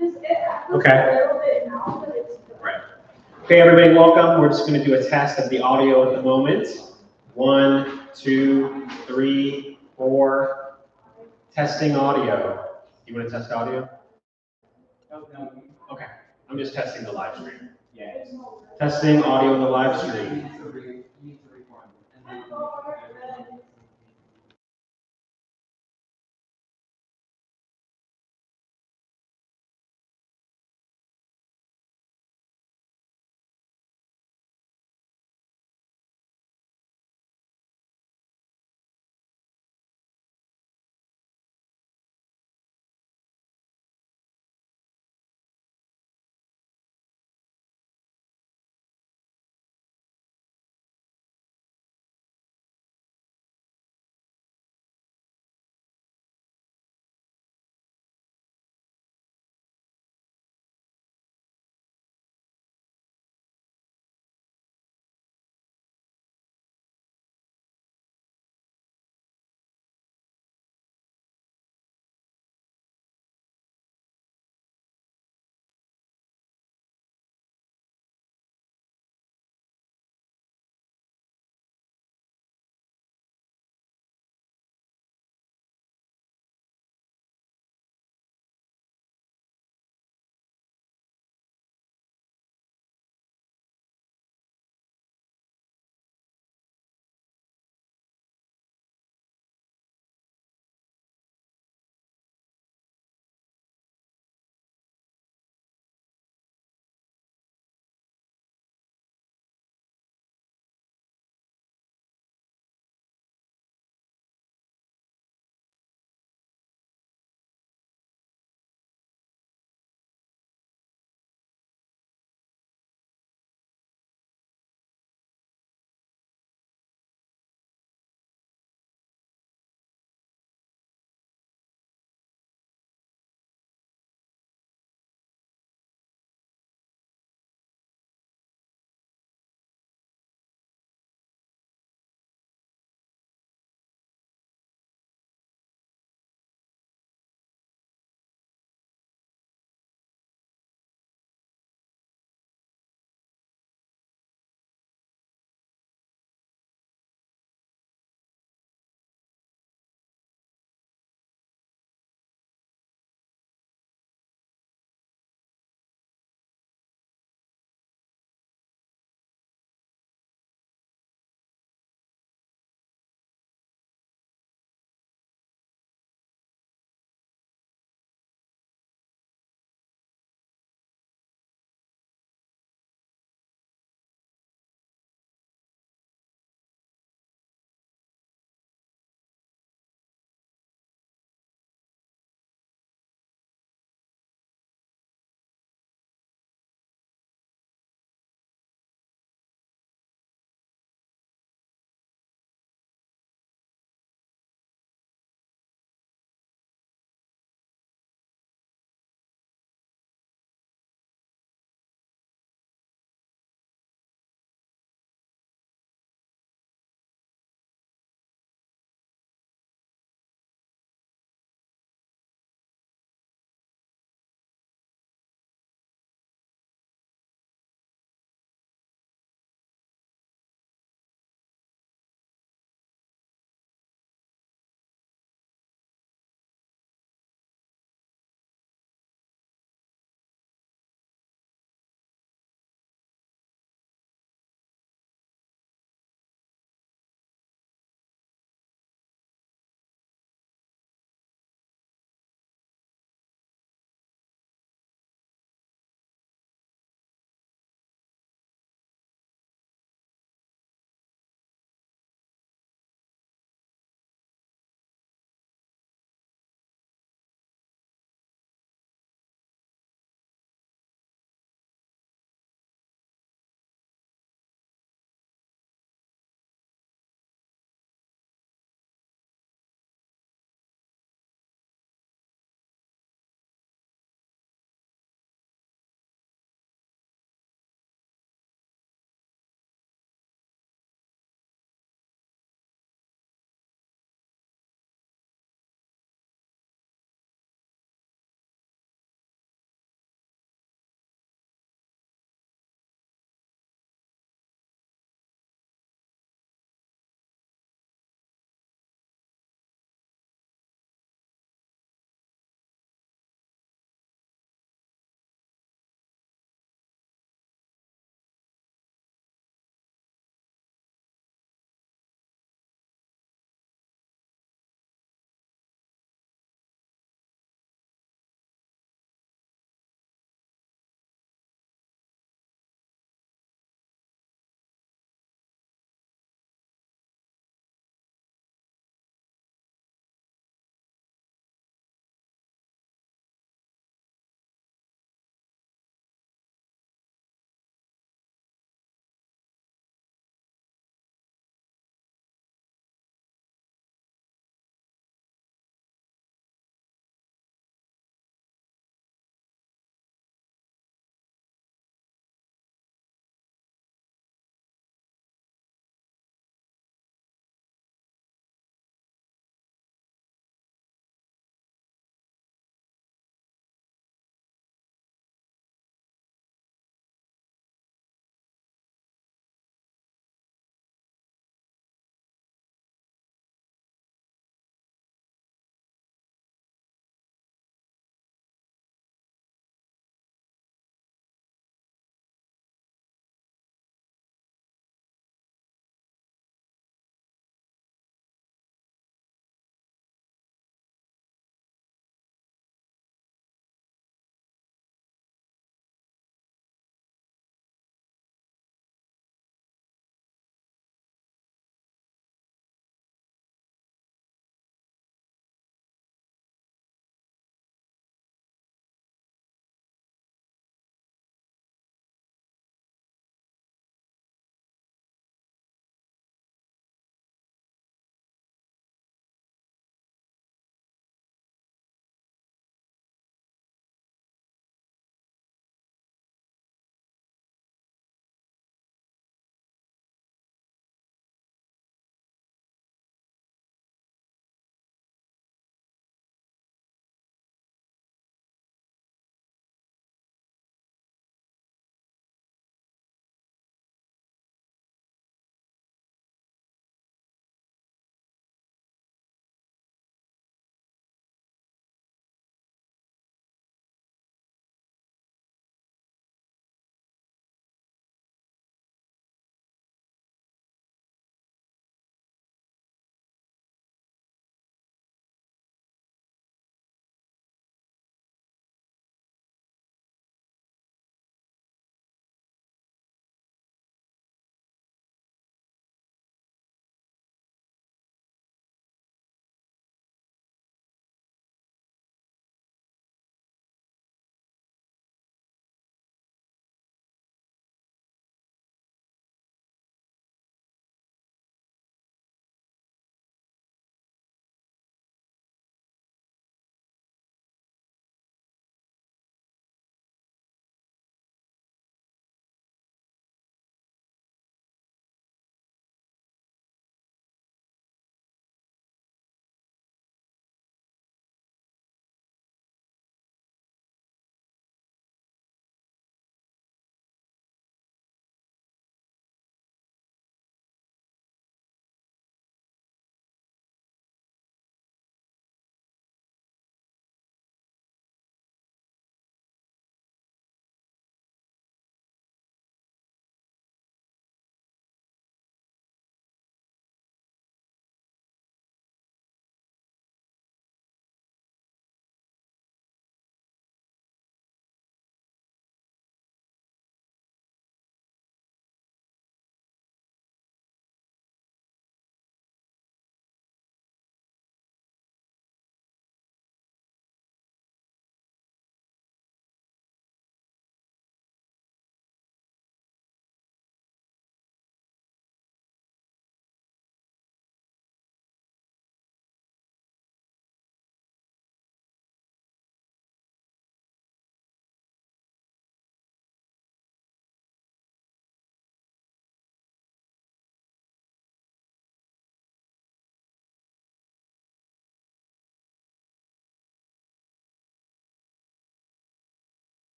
Okay. Right. Okay, everybody, welcome. We're just going to do a test of the audio at the moment. 1, 2, 3, 4. Testing audio. You want to test audio? Okay. I'm just testing the live stream. Yes. Testing audio in the live stream.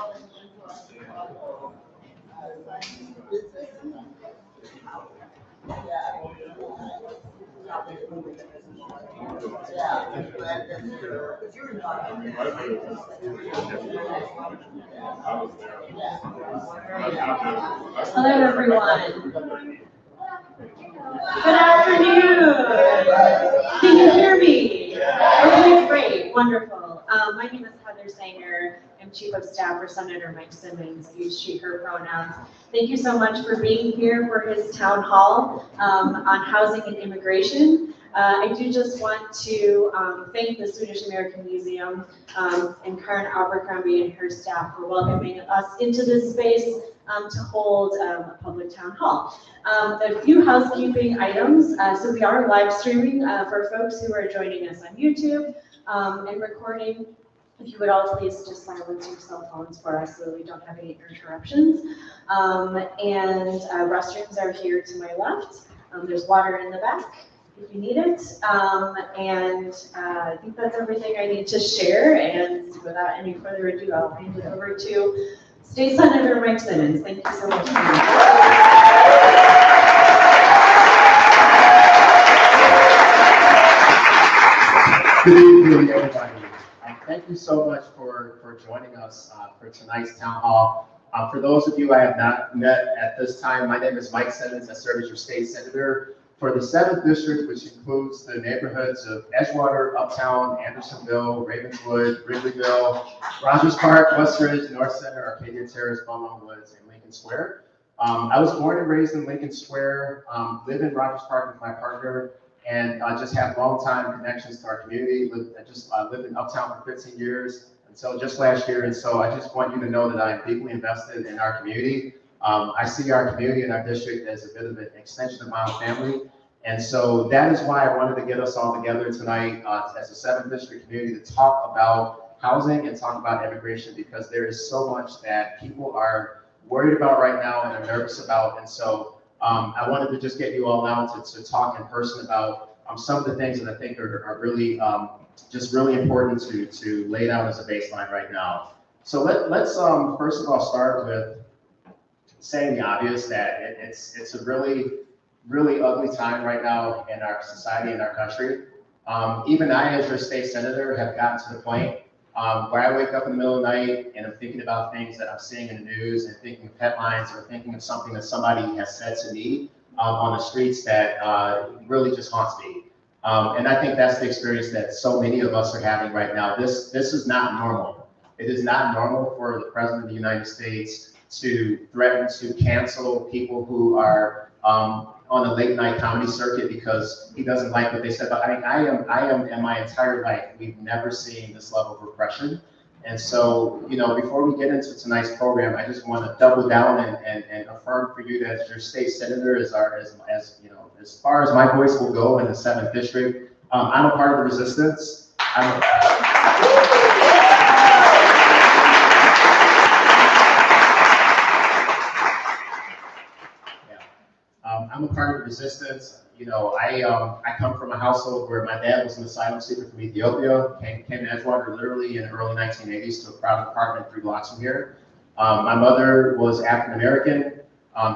Hello, everyone. Good afternoon. Can you hear me? Okay, great, wonderful. My name is Heather Sanger. I'm Chief of Staff for Senator Mike Simmons, use she, her pronouns. Thank you so much for being here for his town hall on housing and immigration. I do just want to thank the Swedish American Museum and Karen Abercrombie and her staff for welcoming us into this space to hold a public town hall. A few housekeeping items. So we are live streaming for folks who are joining us on YouTube and recording. If you would all please just silence your cell phones for us so that we don't have any interruptions. And restrooms are here to my left. There's water in the back if you need it. And I think that's everything I need to share. And without any further ado, I'll hand it over to State Senator Mike Simmons. Thank you so much. Good evening, everybody. Thank you so much for joining us for tonight's town hall. For those of you I have not met at this time, my name is Mike Simmons. I serve as your state senator for the 7th district, which includes the neighborhoods of Edgewater, Uptown, Andersonville, Ravenswood, Wrigleyville, Rogers Park, Westridge, North Center, Arcadia Terrace, Beaumont Woods, and Lincoln Square. I was born and raised in Lincoln Square, live in Rogers Park with my partner, and just have long-time connections to our community. I lived in Uptown for 15 years until just last year, and so I just want you to know that I am deeply invested in our community. I see our community and our district as a bit of an extension of my own family, and so that is why I wanted to get us all together tonight as a 7th district community to talk about housing and talk about immigration, because there is so much that people are worried about right now and are nervous about, and so I wanted to just get you all out to talk in person about some of the things that I think are really just really important to lay down as a baseline right now. So let's first of all start with saying the obvious, that it's a really ugly time right now in our society and our country. Even I, as your state senator, have gotten to the point where I wake up in the middle of the night and I'm thinking about things that I'm seeing in the news and thinking of headlines or thinking of something that somebody has said to me on the streets that really just haunts me. And I think that's the experience that so many of us are having right now. This is not normal. It is not normal for the President of the United States to threaten to cancel people who are on the late night comedy circuit because he doesn't like what they said. But I mean, I am in my entire life, we've never seen this level of repression. And so, you know, before we get into tonight's program, I just want to double down and affirm for you that as your state senator, as you know, as far as my voice will go in the 7th district, I'm a part of the resistance. I'm a part of the resistance. You know, I come from a household where my dad was an asylum seeker from Ethiopia, came to Edgewater literally in the early 1980s to a private apartment 3 blocks from here. My mother was African American,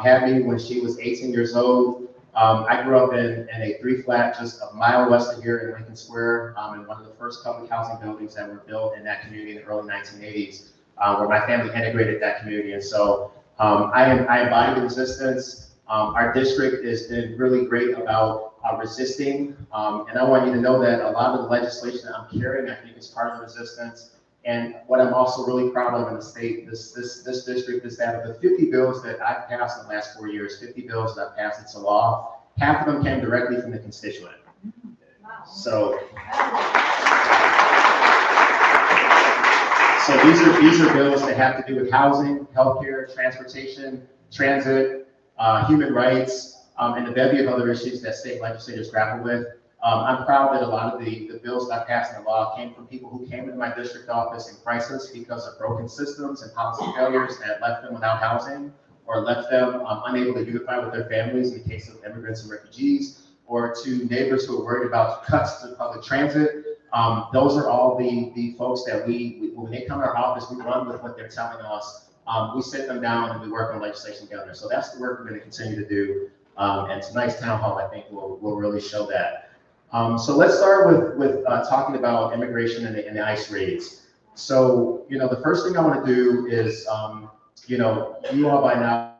had me when she was 18 years old. I grew up in a 3-flat just a mile west of here in Lincoln Square, in one of the first public housing buildings that were built in that community in the early 1980s, where my family integrated that community. And so I embody the resistance. Our district has been really great about resisting, and I want you to know that a lot of the legislation that I'm carrying, I think, is part of the resistance. And what I'm also really proud of in the state, this district, is that of the 50 bills that I've passed in the last 4 years, 50 bills that I've passed into law, half of them came directly from the constituent. Wow. So these are bills that have to do with housing, healthcare, transportation, transit, human rights, and a bevy of other issues that state legislators grapple with. I'm proud that a lot of the bills that I passed in law came from people who came into my district office in crisis because of broken systems and policy failures that left them without housing or left them unable to unify with their families in the case of immigrants and refugees, or to neighbors who are worried about cuts to public transit, Those are all the folks that we when they come to our office, we run with what they're telling us. We sit them down and we work on legislation together. So that's the work we're going to continue to do. And tonight's town hall, I think, will really show that. So let's start with talking about immigration and the ICE raids. So, the first thing I want to do is, you all by now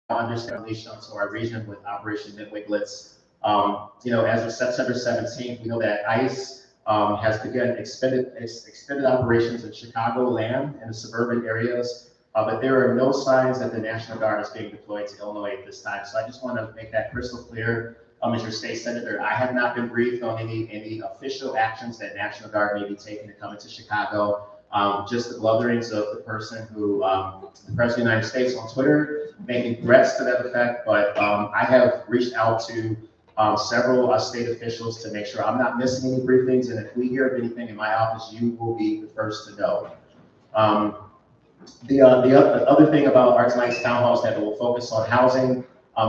understand relation to our region with Operation Midway Blitz. As of September 17th, we know that ICE has begun expanded operations in Chicagoland and the suburban areas, but there are no signs that the National Guard is being deployed to Illinois at this time. So I just want to make that crystal clear. As your state senator, I have not been briefed on any official actions that National Guard may be taking to come into Chicago. Just the blutterings of the person who, the President of the United States on Twitter, making threats to that effect. But I have reached out to several state officials to make sure I'm not missing any briefings. And if we hear of anything in my office, you will be the first to know. The other thing about our tonight's town hall is that we'll focus on housing,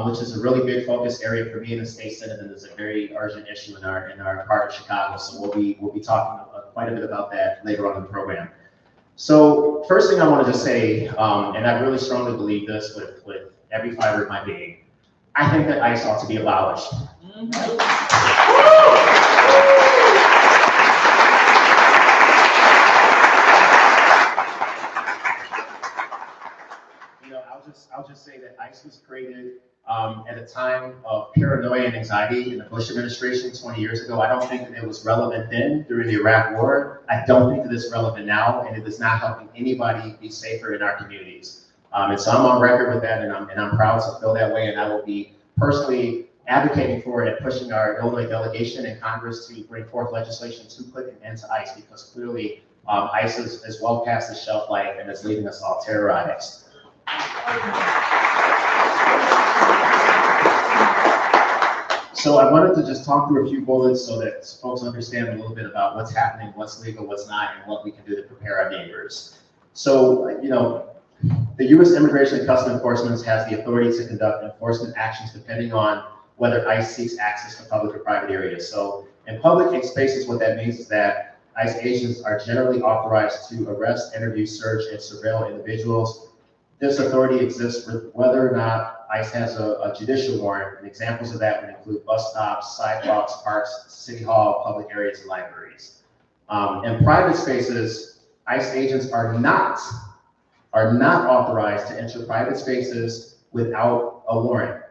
which is a really big focus area for me in the state senate, and is a very urgent issue in our part of Chicago. So we'll be talking quite a bit about that later on in the program. So first thing I wanted to say, and I really strongly believe this with every fiber of my being, I think that ICE ought to be abolished. I'll just say that ICE was created at a time of paranoia and anxiety in the Bush administration 20 years ago. I don't think that it was relevant then during the Iraq War. I don't think that it's relevant now, and it is not helping anybody be safer in our communities. And so I'm on record with that, and I'm proud to feel that way, and I will be personally advocating for it and pushing our Illinois delegation in Congress to bring forth legislation to put an end to ICE, because clearly ICE is well past the shelf life and is leaving us all terrorized. So I wanted to just talk through a few bullets so that folks understand a little bit about what's happening, what's legal, what's not, and what we can do to prepare our neighbors. So, the U.S. Immigration and Customs Enforcement has the authority to conduct enforcement actions depending on whether ICE seeks access to public or private areas. So in public spaces, what that means is that ICE agents are generally authorized to arrest, interview, search, and surveil individuals. This authority exists with whether or not ICE has a judicial warrant, and examples of that would include bus stops, sidewalks, parks, city hall, public areas, and libraries. In private spaces, ICE agents are not authorized to enter private spaces without a warrant.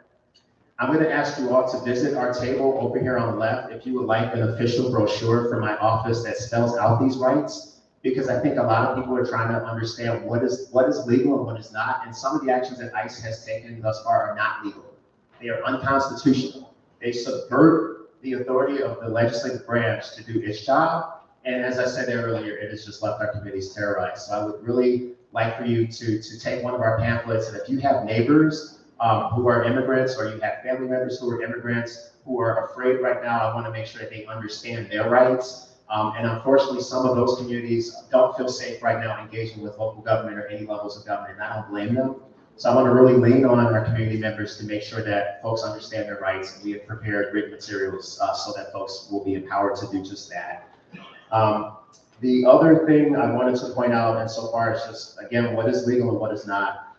I'm going to ask you all to visit our table over here on the left if you would like an official brochure from my office that spells out these rights, because I think a lot of people are trying to understand what is legal and what is not, and some of the actions that ICE has taken thus far are not legal. They are unconstitutional. They subvert the authority of the legislative branch to do its job, and as I said earlier, it has just left our communities terrorized. So I would really like for you to take one of our pamphlets, and if you have neighbors who are immigrants, or you have family members who are immigrants who are afraid right now, I want to make sure that they understand their rights. And unfortunately, some of those communities don't feel safe right now engaging with local government or any levels of government, and I don't blame them. So I want to really lean on our community members to make sure that folks understand their rights, and we have prepared written materials so that folks will be empowered to do just that. The other thing I wanted to point out, and so far, is just, again, what is legal and what is not.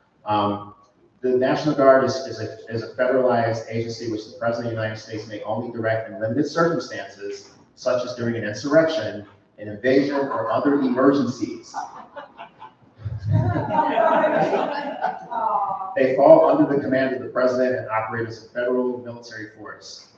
The National Guard is a federalized agency which the President of the United States may only direct in limited circumstances, such as during an insurrection, an invasion, or other emergencies. They fall under the command of the President and operate as a federal military force.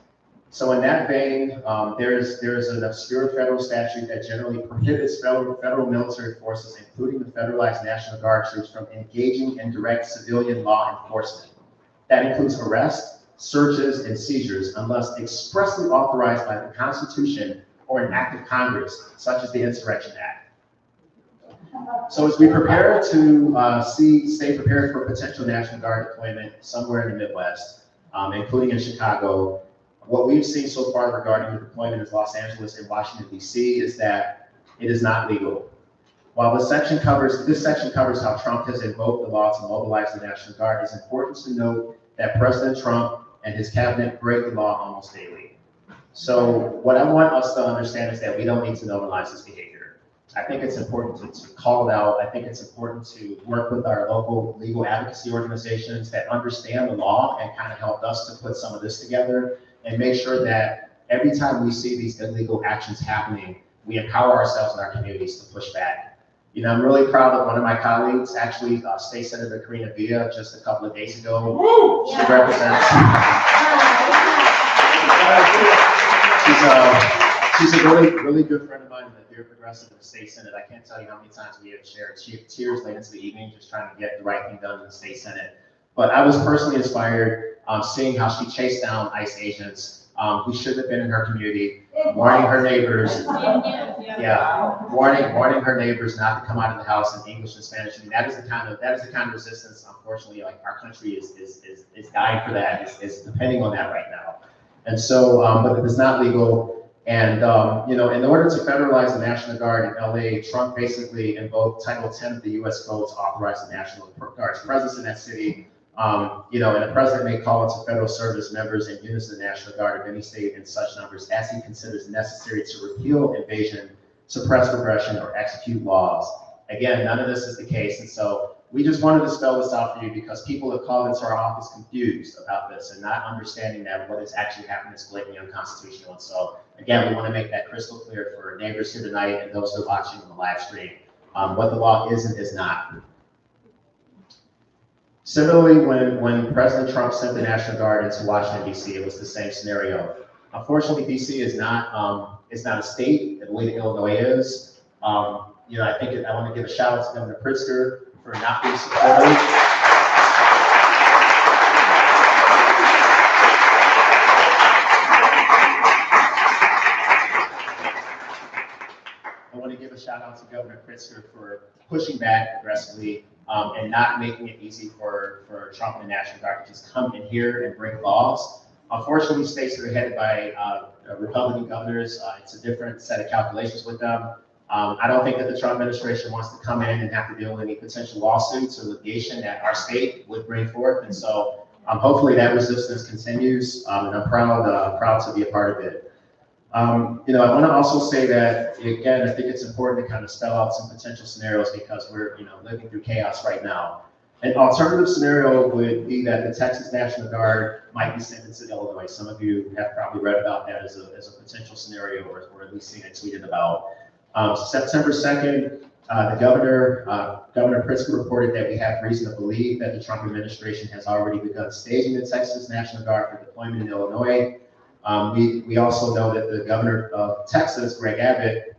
So in that vein, there is an obscure federal statute that generally prohibits federal military forces, including the federalized National Guard troops, from engaging in direct civilian law enforcement. That includes arrests, searches, and seizures, unless expressly authorized by the Constitution or an act of Congress, such as the Insurrection Act. So as we prepare to stay prepared for potential National Guard deployment somewhere in the Midwest, including in Chicago, what we've seen so far regarding the deployment of Los Angeles and Washington, D.C. is that it is not legal. While this section covers how Trump has invoked the law to mobilize the National Guard, it's important to note that President Trump and his cabinet break the law almost daily. So what I want us to understand is that we don't need to normalize this behavior. I think it's important to call it out. I think it's important to work with our local legal advocacy organizations that understand the law and kind of help us to put some of this together and make sure that every time we see these illegal actions happening, we empower ourselves and our communities to push back. You know, I'm really proud of one of my colleagues, actually, State Senator Karina Villa, just a couple of days ago. She represents. She's a really good friend of mine in the Dear Progressive in the State Senate. I can't tell you how many times we have shared tears late into the evening just trying to get the right thing done in the State Senate. But I was personally inspired seeing how she chased down ICE agents who should have been in her community, warning her neighbors, warning her neighbors not to come out of the house in English and Spanish. I mean, that is the kind of resistance, unfortunately, like our country is dying for that, is depending on that right now. And so, but it is not legal. And, you know, in order to federalize the National Guard in LA, Trump basically invoked Title 10 of the US Code to authorize the National Guard's presence in that city. You know, and the president may call into federal service members and units of the National Guard of any state in such numbers as he considers necessary to repeal invasion, suppress repression, or execute laws. Again, none of this is the case. And so we just wanted to spell this out for you because people have called into our office confused about this and not understanding that what is actually happening is blatantly unconstitutional. And so again, we want to make that crystal clear for neighbors here tonight and those who are watching on the live stream, what the law is and is not. Similarly, when President Trump sent the National Guard into Washington, D.C., it was the same scenario. Unfortunately, D.C. is not a state the way that Illinois is. You know, I want to give a shout out to Governor Pritzker for not being supportive. I want to give a shout out to Governor Pritzker for pushing back aggressively and not making it easy for Trump and the National Guard to just come in here and break laws. Unfortunately, states that are headed by Republican governors, it's a different set of calculations with them. I don't think that the Trump administration wants to come in and have to deal with any potential lawsuits or litigation that our state would bring forth. And so hopefully that resistance continues, and I'm proud to be a part of it. You know, I want to also say that, again, I think it's important to kind of spell out some potential scenarios because we're, you know, living through chaos right now. An alternative scenario would be that the Texas National Guard might be sent into Illinois. Some of you have probably read about that as a potential scenario or at least seen it tweeted about. September 2nd, the Governor Pritzker reported that we have reason to believe that the Trump administration has already begun staging the Texas National Guard for deployment in Illinois. We also know that the governor of Texas, Greg Abbott,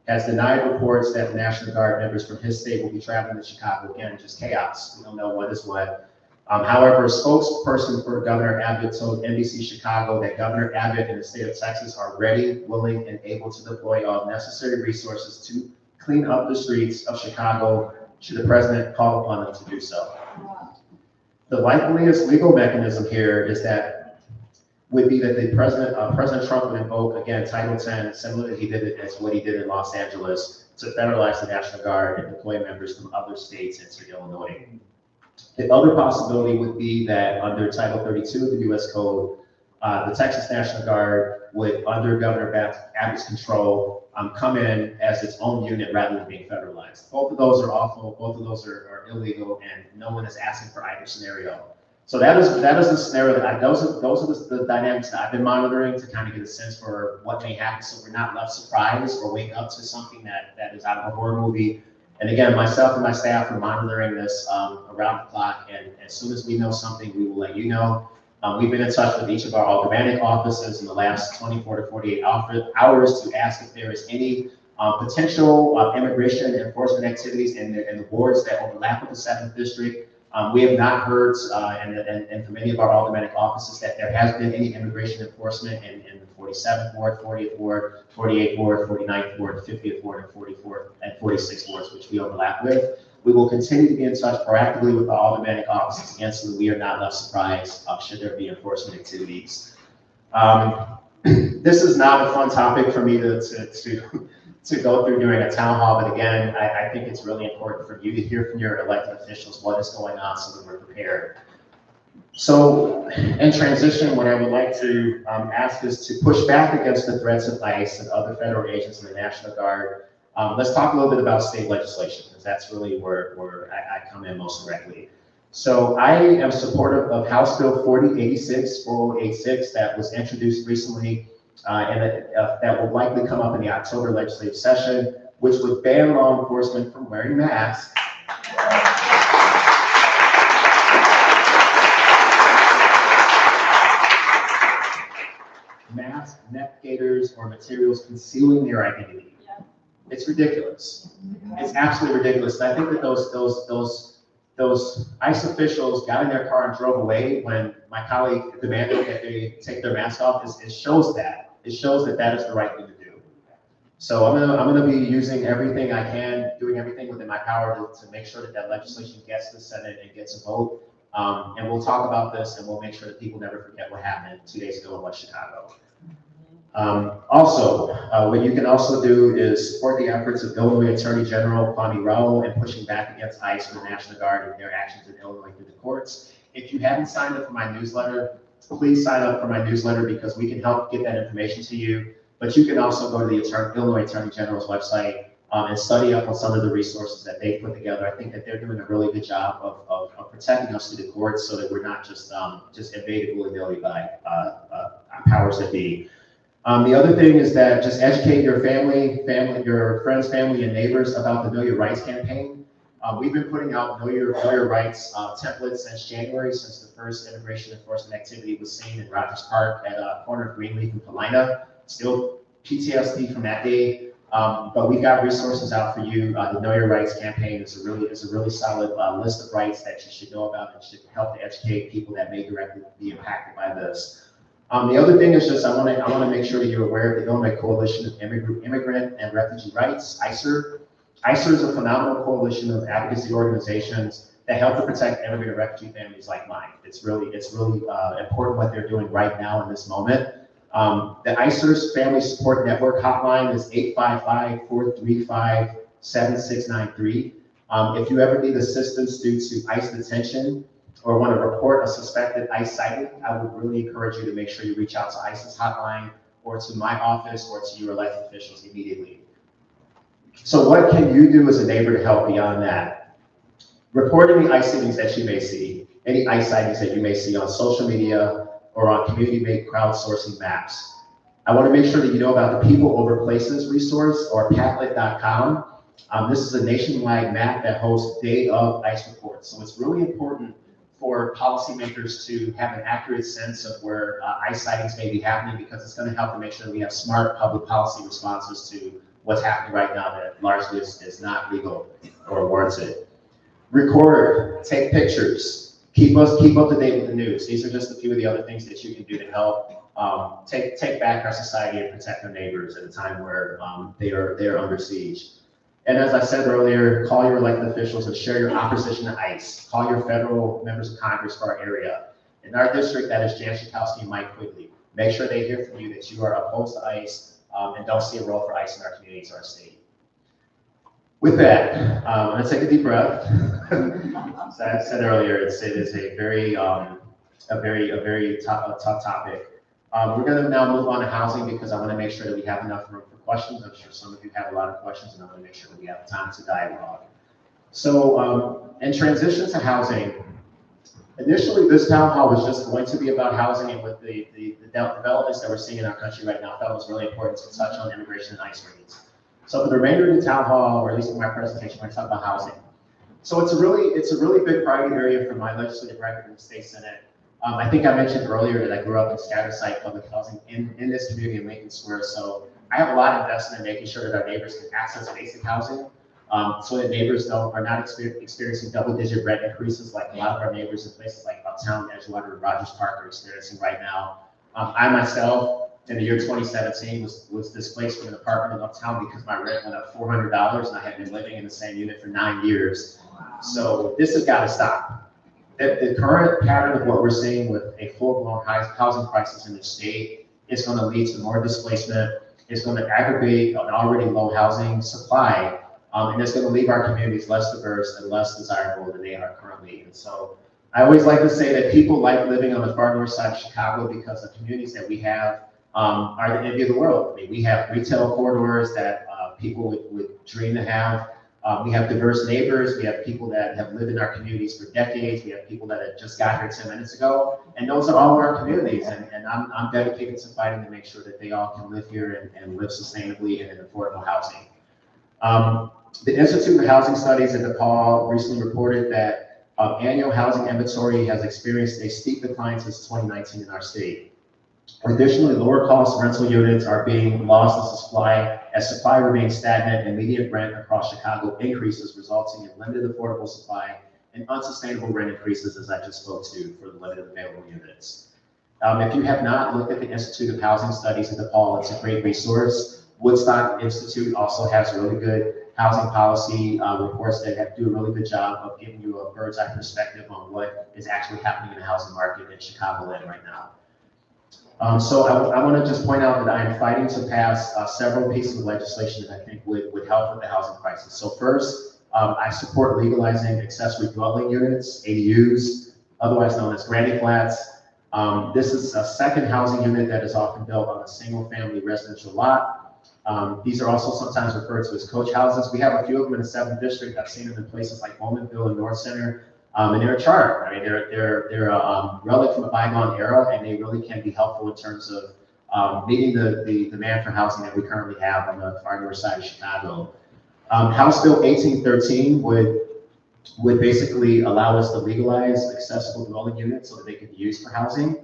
has denied reports that the National Guard members from his state will be traveling to Chicago. Again, just chaos. We don't know what is what. However, a spokesperson for Governor Abbott told NBC Chicago that Governor Abbott and the state of Texas are ready, willing, and able to deploy all necessary resources to clean up the streets of Chicago should the president call upon them to do so. The likeliest legal mechanism here is that would be that the President Trump would invoke, again, Title 10, similar to what he did in Los Angeles, to federalize the National Guard and deploy members from other states into Illinois. The other possibility would be that under Title 32 of the U.S. Code, the Texas National Guard would, under Governor Abbott's control, come in as its own unit rather than being federalized. Both of those are awful, both of those are illegal, and no one is asking for either scenario. So that is the scenario that those are the dynamics that I've been monitoring to kind of get a sense for what may happen, so we're not left surprised or wake up to something that is out of a horror movie. And again, myself and my staff are monitoring this around the clock, and as soon as we know something, we will let you know. We've been in touch with each of our aldermanic offices in the last 24 to 48 hours to ask if there is any potential immigration enforcement activities in the wards that overlap with the 7th district. We have not heard, and from many of our aldermanic offices, that there has been any immigration enforcement in the 47th Ward, 40th Ward, 48th Ward, 49th Ward, 50th Ward, and 44th and 46th Wards, which we overlap with. We will continue to be in touch proactively with our aldermanic offices again so that we are not left surprised should there be enforcement activities. This is not a fun topic for me to go through during a town hall, but again, I think it's really important for you to hear from your elected officials what is going on so that we're prepared. So in transition, what I would like to ask is to push back against the threats of ICE and other federal agents in the National Guard. Let's talk a little bit about state legislation, because that's really where I come in most directly. So I am supportive of House Bill 4086 that was introduced recently, and that will likely come up in the October legislative session, which would ban law enforcement from wearing masks. Masks, neck gaiters, or materials concealing their identity. Yeah. It's ridiculous. It's absolutely ridiculous. And I think that those ICE officials got in their car and drove away when my colleague demanded that they take their mask off. It shows that. It shows that that is the right thing to do. So I'm gonna be using everything I can, doing everything within my power to make sure that that legislation gets to the Senate and gets a vote. And we'll talk about this, and we'll make sure that people never forget what happened 2 days ago in West Chicago. What you can also do is support the efforts of Illinois Attorney General Kwame Rowell in pushing back against ICE and the National Guard and their actions in Illinois through the courts. If you haven't signed up for my newsletter, please sign up for my newsletter, because we can help get that information to you. But you can also go to the Illinois Attorney General's website and study up on some of the resources that they put together. I think that they're doing a really good job of protecting us through the courts, so that we're not just invaded willy-nilly by powers that be. The other thing is that just educate your family, your friends, family, and neighbors about the Know Your Rights campaign. We've been putting out Know Your Rights templates since January, since the first immigration enforcement activity was seen in Rogers Park at corner of Greenleaf and Paulina. Still PTSD from that day, but we got resources out for you. The Know Your Rights campaign is a really solid list of rights that you should know about and should help to educate people that may directly be impacted by this. The other thing is just I want to make sure that you're aware of the Illinois Coalition of Immigrant and Refugee Rights, ICER. ICER is a phenomenal coalition of advocacy organizations that help to protect immigrant and refugee families like mine. It's really important what they're doing right now in this moment. The ICER's Family Support Network hotline is 855-435-7693. If you ever need assistance due to ICE detention, or want to report a suspected ICE sighting, I would really encourage you to make sure you reach out to ICE's hotline, or to my office, or to your elected officials immediately. So what can you do as a neighbor to help beyond that? Report any ICE sightings that you may see, any ICE sightings that you may see on social media or on community-made crowdsourcing maps. I want to make sure that you know about the People Over Places resource, or Padlet.com. This is a nationwide map that hosts day of ICE reports. So it's really important for policymakers to have an accurate sense of where ICE sightings may be happening, because it's going to help to make sure that we have smart public policy responses to what's happening right now that largely is not legal or warranted. Record, take pictures, keep up to date with the news. These are just a few of the other things that you can do to help take back our society and protect our neighbors at a time where they are under siege. And as I said earlier, call your elected officials and share your opposition to ICE. Call your federal members of Congress for our area. In our district, that is Jan Schakowsky and Mike Quigley. Make sure they hear from you that you are opposed to ICE and don't see a role for ICE in our communities or our state. With that, I'm going to take a deep breath. As I said earlier, it is a very tough topic. We're going to now move on to housing, because I want to make sure that we have enough room for questions. I'm sure some of you have a lot of questions, and I want to make sure that we have time to dialogue. So in transition to housing, initially this town hall was just going to be about housing, and with the developments that we're seeing in our country right now, I felt it was really important to touch on immigration and ICE raids. So for the remainder of the town hall, or at least in my presentation, we're going to talk about housing. So it's a really big priority area for my legislative record in the state Senate. I think I mentioned earlier that I grew up in scattered site public housing in this community in Lincoln Square. So I have a lot invested in making sure that our neighbors can access basic housing, so that neighbors are not experiencing double-digit rent increases like a lot of our neighbors in places like Uptown, Edgewater, and Rogers Park are experiencing right now. I myself, in the year 2017, was displaced from an apartment in Uptown because my rent went up $400, and I had been living in the same unit for 9 years. So this has got to stop. The current pattern of what we're seeing with a full-blown housing crisis in the state is going to lead to more displacement. It's going to aggravate an already low housing supply, and it's going to leave our communities less diverse and less desirable than they are currently. And so I always like to say that people like living on the far north side of Chicago because the communities that we have are the envy of the world. I mean, we have retail corridors that people would dream to have. We have diverse neighbors. We have people that have lived in our communities for decades. We have people that have just got here 10 minutes ago. And those are all our communities. And I'm dedicated to fighting to make sure that they all can live here and live sustainably and in affordable housing. The Institute of Housing Studies in DePaul recently reported that annual housing inventory has experienced a steep decline since 2019 in our state. Additionally, lower cost rental units are being lost to supply as supply remains stagnant and median rent across Chicago increases, resulting in limited affordable supply and unsustainable rent increases, as I just spoke to, for the limited available units. If you have not looked at the Institute of Housing Studies in DePaul, it's a great resource. Woodstock Institute also has really good housing policy reports that do a really good job of giving you a bird's eye perspective on what is actually happening in the housing market in Chicagoland right now. So I want to just point out that I am fighting to pass several pieces of legislation that I think would help with the housing crisis. So first, I support legalizing accessory dwelling units, ADUs, otherwise known as granny flats. This is a second housing unit that is often built on a single family residential lot. These are also sometimes referred to as coach houses. We have a few of them in the 7th District. I've seen them in places like Bowmanville and North Center. And they're a charter. I mean, they're a relic from a bygone era, and they really can be helpful in terms of meeting the demand for housing that we currently have on the far north side of Chicago. House Bill 1813 would basically allow us to legalize accessible dwelling units so that they could be used for housing.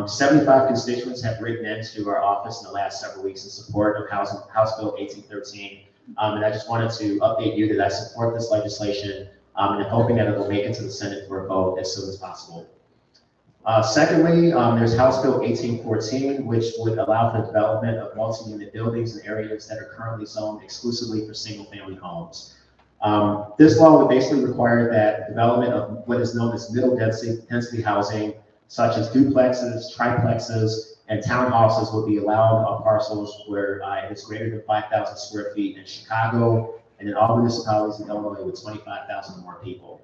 75 constituents have written into our office in the last several weeks in support of House Bill 1813. And I just wanted to update you that I support this legislation, and I'm hoping that it will make it to the Senate for a vote as soon as possible. Secondly, there's House Bill 1814, which would allow for the development of multi-unit buildings in areas that are currently zoned exclusively for single-family homes. This law would basically require that development of what is known as middle density housing, such as duplexes, triplexes, and townhouses will be allowed on parcels where it is greater than 5,000 square feet in Chicago and in all municipalities in Illinois with 25,000 or more people.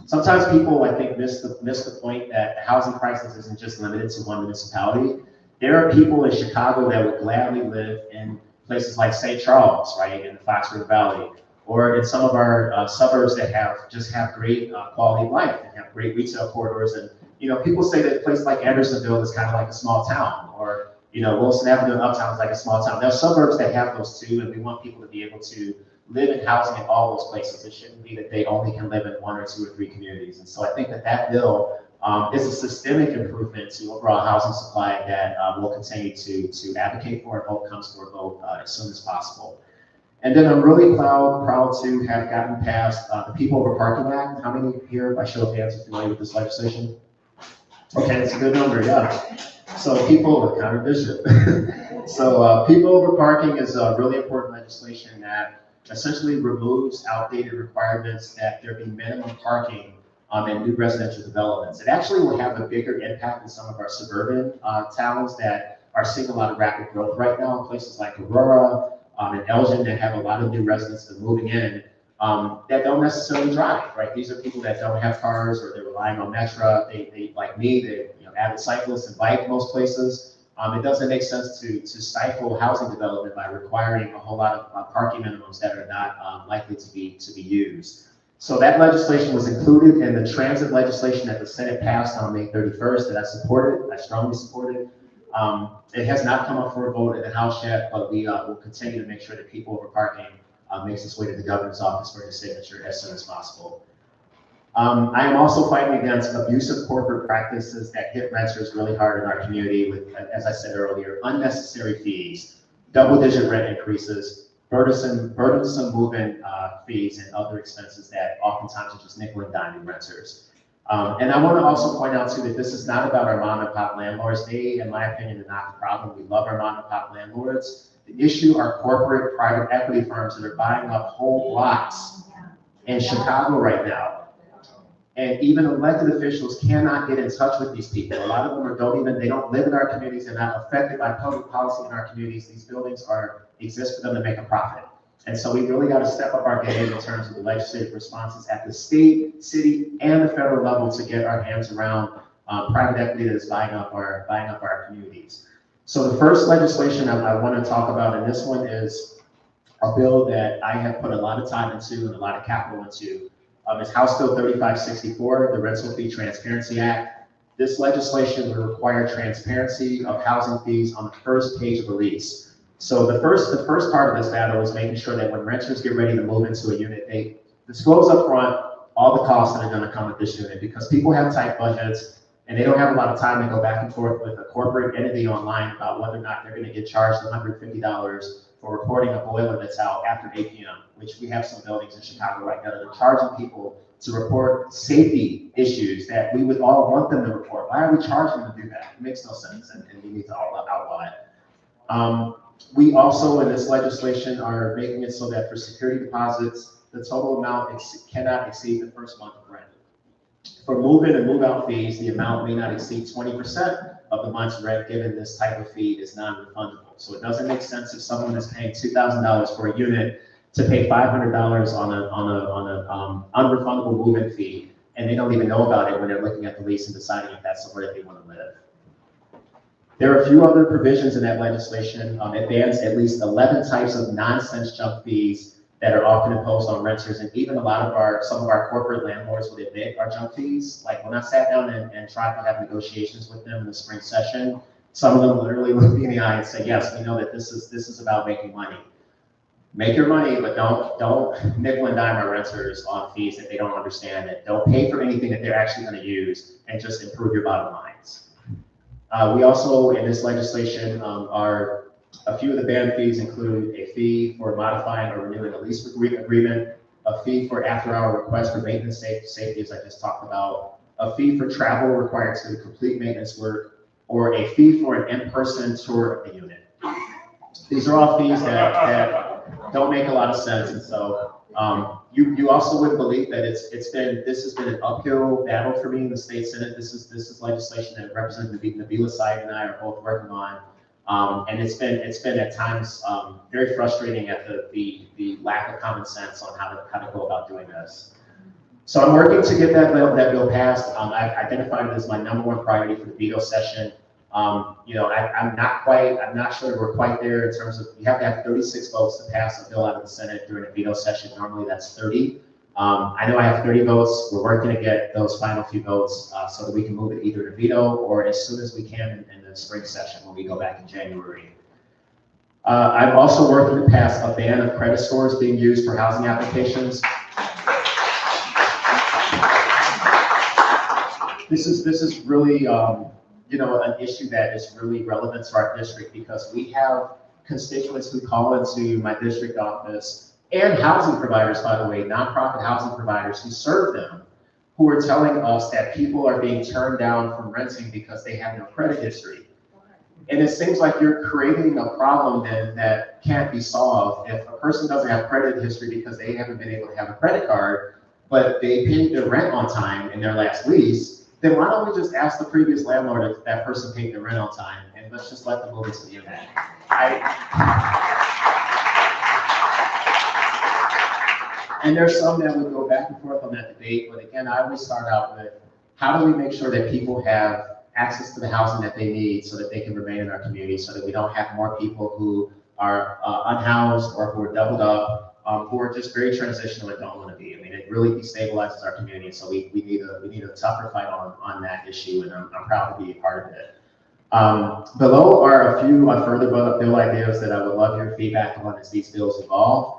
Sometimes people, I think, miss the point that the housing crisis isn't just limited to one municipality. There are people in Chicago that would gladly live in places like St. Charles, right, in the Fox River Valley, or in some of our suburbs that have great quality of life and have great retail corridors. And people say that a place like Andersonville is kind of like a small town, or Wilson Avenue in Uptown is like a small town. There are suburbs that have those too, and we want people to be able to live in housing in all those places. It shouldn't be that they only can live in 1 or 2 or 3 communities. And so I think that bill is a systemic improvement to overall housing supply that we'll continue to advocate for and hope comes for a vote as soon as possible. And then I'm really proud to have gotten past the People Over Parking Act. How many here, by show of hands, are familiar with this legislation? Okay, that's a good number, yeah. So People Over, Connor Bishop. So People Over Parking is a really important legislation that essentially removes outdated requirements that there be minimum parking in new residential developments. It actually will have a bigger impact in some of our suburban towns that are seeing a lot of rapid growth right now, places like Aurora and Elgin that have a lot of new residents that are moving in that don't necessarily drive, right? These are people that don't have cars or they're relying on Metra. They like me, they're avid cyclists and bike most places. It doesn't make sense to stifle housing development by requiring a whole lot of parking minimums that are not likely to be used. So that legislation was included in the transit legislation that the Senate passed on May 31st that I supported. I strongly supported. It has not come up for a vote in the House yet, but we will continue to make sure that People Over Parking makes its way to the governor's office for his signature as soon as possible. I am also fighting against abusive corporate practices that hit renters really hard in our community with, as I said earlier, unnecessary fees, double-digit rent increases, burdensome move-in fees, and other expenses that oftentimes are just nickel and diming renters. And I want to also point out too that this is not about our mom and pop landlords. They, in my opinion, are not the problem. We love our mom and pop landlords. The issue are corporate private equity firms that are buying up whole blocks in Chicago right now. And even elected officials cannot get in touch with these people. A lot of them they don't live in our communities. They're not affected by public policy in our communities. These buildings exist for them to make a profit. And so we really got to step up our game in terms of the legislative responses at the state, city, and the federal level to get our hands around private equity that is buying up our communities. So the first legislation I want to talk about, and this one is a bill that I have put a lot of time into and a lot of capital into. It's House Bill 3564, the Rental Fee Transparency Act. This legislation would require transparency of housing fees on the first page of a lease. So the first part of this battle is making sure that when renters get ready to move into a unit, they disclose up front all the costs that are going to come with this unit, because people have tight budgets and they don't have a lot of time to go back and forth with a corporate entity online about whether or not they're going to get charged $150 for reporting a boiler that's out after 8 p.m., which we have some buildings in Chicago right now that are charging people to report safety issues that we would all want them to report. Why are we charging them to do that? It makes no sense, and we need to outlaw it. We also, in this legislation, are making it so that for security deposits, the total amount cannot exceed the first month of rent. For move-in and move-out fees, the amount may not exceed 20% of the month's rent, given this type of fee is non-refundable. So it doesn't make sense if someone is paying $2,000 for a unit to pay $500 on an unrefundable move-in fee, and they don't even know about it when they're looking at the lease and deciding if that's somewhere that they want to live. There are a few other provisions in that legislation. It bans at least 11 types of nonsense junk fees that are often imposed on renters, and even some of our corporate landlords would admit are junk fees. Like when I sat down and tried to have negotiations with them in the spring session, some of them literally looked me in the eye and said, "Yes, we know that this is about making money. Make your money, but don't nickel and dime our renters on fees that they don't understand, and don't pay for anything that they're actually going to use, and just improve your bottom lines." We also, in this legislation, a few of the banned fees include a fee for modifying or renewing a lease agreement, a fee for after-hour requests for maintenance safety, as I just talked about, a fee for travel required to complete maintenance work, or a fee for an in-person tour of the unit. These are all fees that don't make a lot of sense, and so you also would believe that this has been an uphill battle for me in the state Senate. This is legislation that Representative Nabila Syed and I are both working on, and it's been at times very frustrating at the lack of common sense on how to go about doing this. So I'm working to get that bill passed. I've identified it as my #1 priority for the veto session. I'm not sure we're quite there in terms of, you have to have 36 votes to pass a bill out of the Senate during a veto session. Normally that's 30. I know I have 30 votes. We're working to get those final few votes so that we can move it either to veto or as soon as we can in the spring session when we go back in January. I'm also working to pass a ban of credit scores being used for housing applications. This is really, an issue that is really relevant to our district, because we have constituents who call into my district office, and housing providers, by the way, nonprofit housing providers who serve them, who are telling us that people are being turned down from renting because they have no credit history. And it seems like you're creating a problem then that can't be solved. If a person doesn't have credit history because they haven't been able to have a credit card, but they paid their rent on time in their last lease, then why don't we just ask the previous landlord if that person paid their rent on time, and let's just let them move into the unit. And there's some that would go back and forth on that debate, but again, I always start out with, how do we make sure that people have access to the housing that they need so that they can remain in our community, so that we don't have more people who are unhoused or who are doubled up, who are just very transitional and don't want to be. I mean, it really destabilizes our community, and so we need a tougher fight on that issue, and I'm proud to be a part of it. Below are a few further bill ideas that I would love your feedback on as these bills evolve.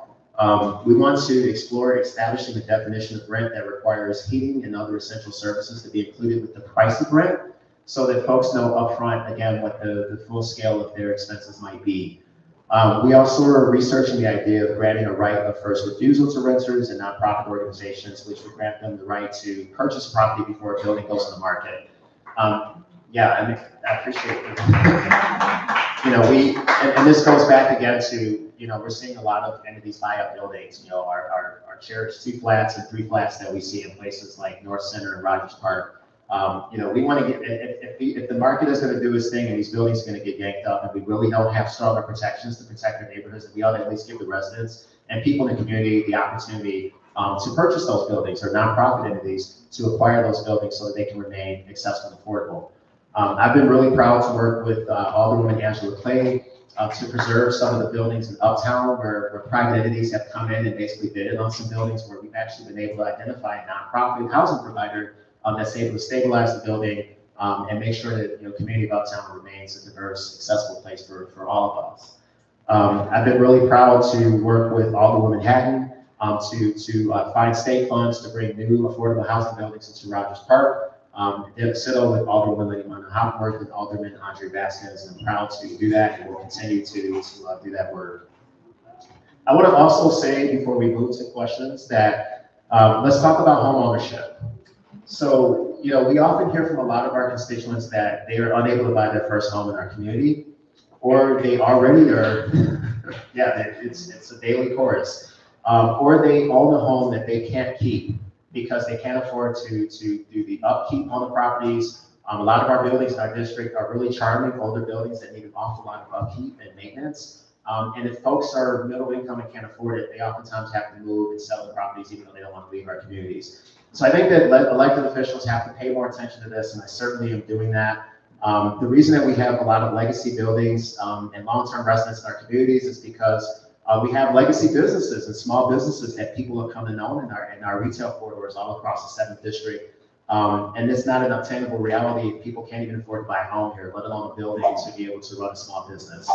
We want to explore establishing a definition of rent that requires heating and other essential services to be included with the price of rent, so that folks know upfront, again, what the full scale of their expenses might be. We also are researching the idea of granting a right of first refusal to renters and nonprofit organizations, which would grant them the right to purchase property before a building goes on the market. I appreciate it. And this goes back again to, we're seeing a lot of entities buy up buildings. Our cherished 2 flats and 3 flats that we see in places like North Center and Rogers Park. We want to get, if the market is going to do its thing and these buildings are going to get yanked up and we really don't have stronger protections to protect our neighborhoods, we ought to at least give the residents and people in the community the opportunity to purchase those buildings, or nonprofit entities to acquire those buildings so that they can remain accessible and affordable. I've been really proud to work with Alderwoman Angela Clay to preserve some of the buildings in Uptown where private entities have come in and basically bidded on some buildings where we've actually been able to identify a nonprofit housing provider that's able to stabilize the building and make sure that community of Uptown remains a diverse, accessible place for all of us. I've been really proud to work with Alderwoman Hatton to find state funds to bring new affordable housing buildings into Rogers Park. Did sit with Alderwoman Lady Hopworth and Alderman Andre Vasquez, and I'm proud to do that, and we'll continue to do that work. I want to also say, before we move to questions, that let's talk about home ownership. So, we often hear from a lot of our constituents that they are unable to buy their first home in our community, or they already are, it's a daily chorus, or they own a home that they can't keep because they can't afford to do the upkeep on the properties. A lot of our buildings in our district are really charming, older buildings that need an awful lot of upkeep and maintenance. And if folks are middle income and can't afford it, they oftentimes have to move and sell the properties even though they don't want to leave our communities. So I think that elected officials have to pay more attention to this, and I certainly am doing that. The reason that we have a lot of legacy buildings and long-term residents in our communities is because we have legacy businesses and small businesses that people have come to know in our retail corridors all across the 7th District. And it's not an obtainable reality. People can't even afford to buy a home here, let alone a building to be able to run a small business.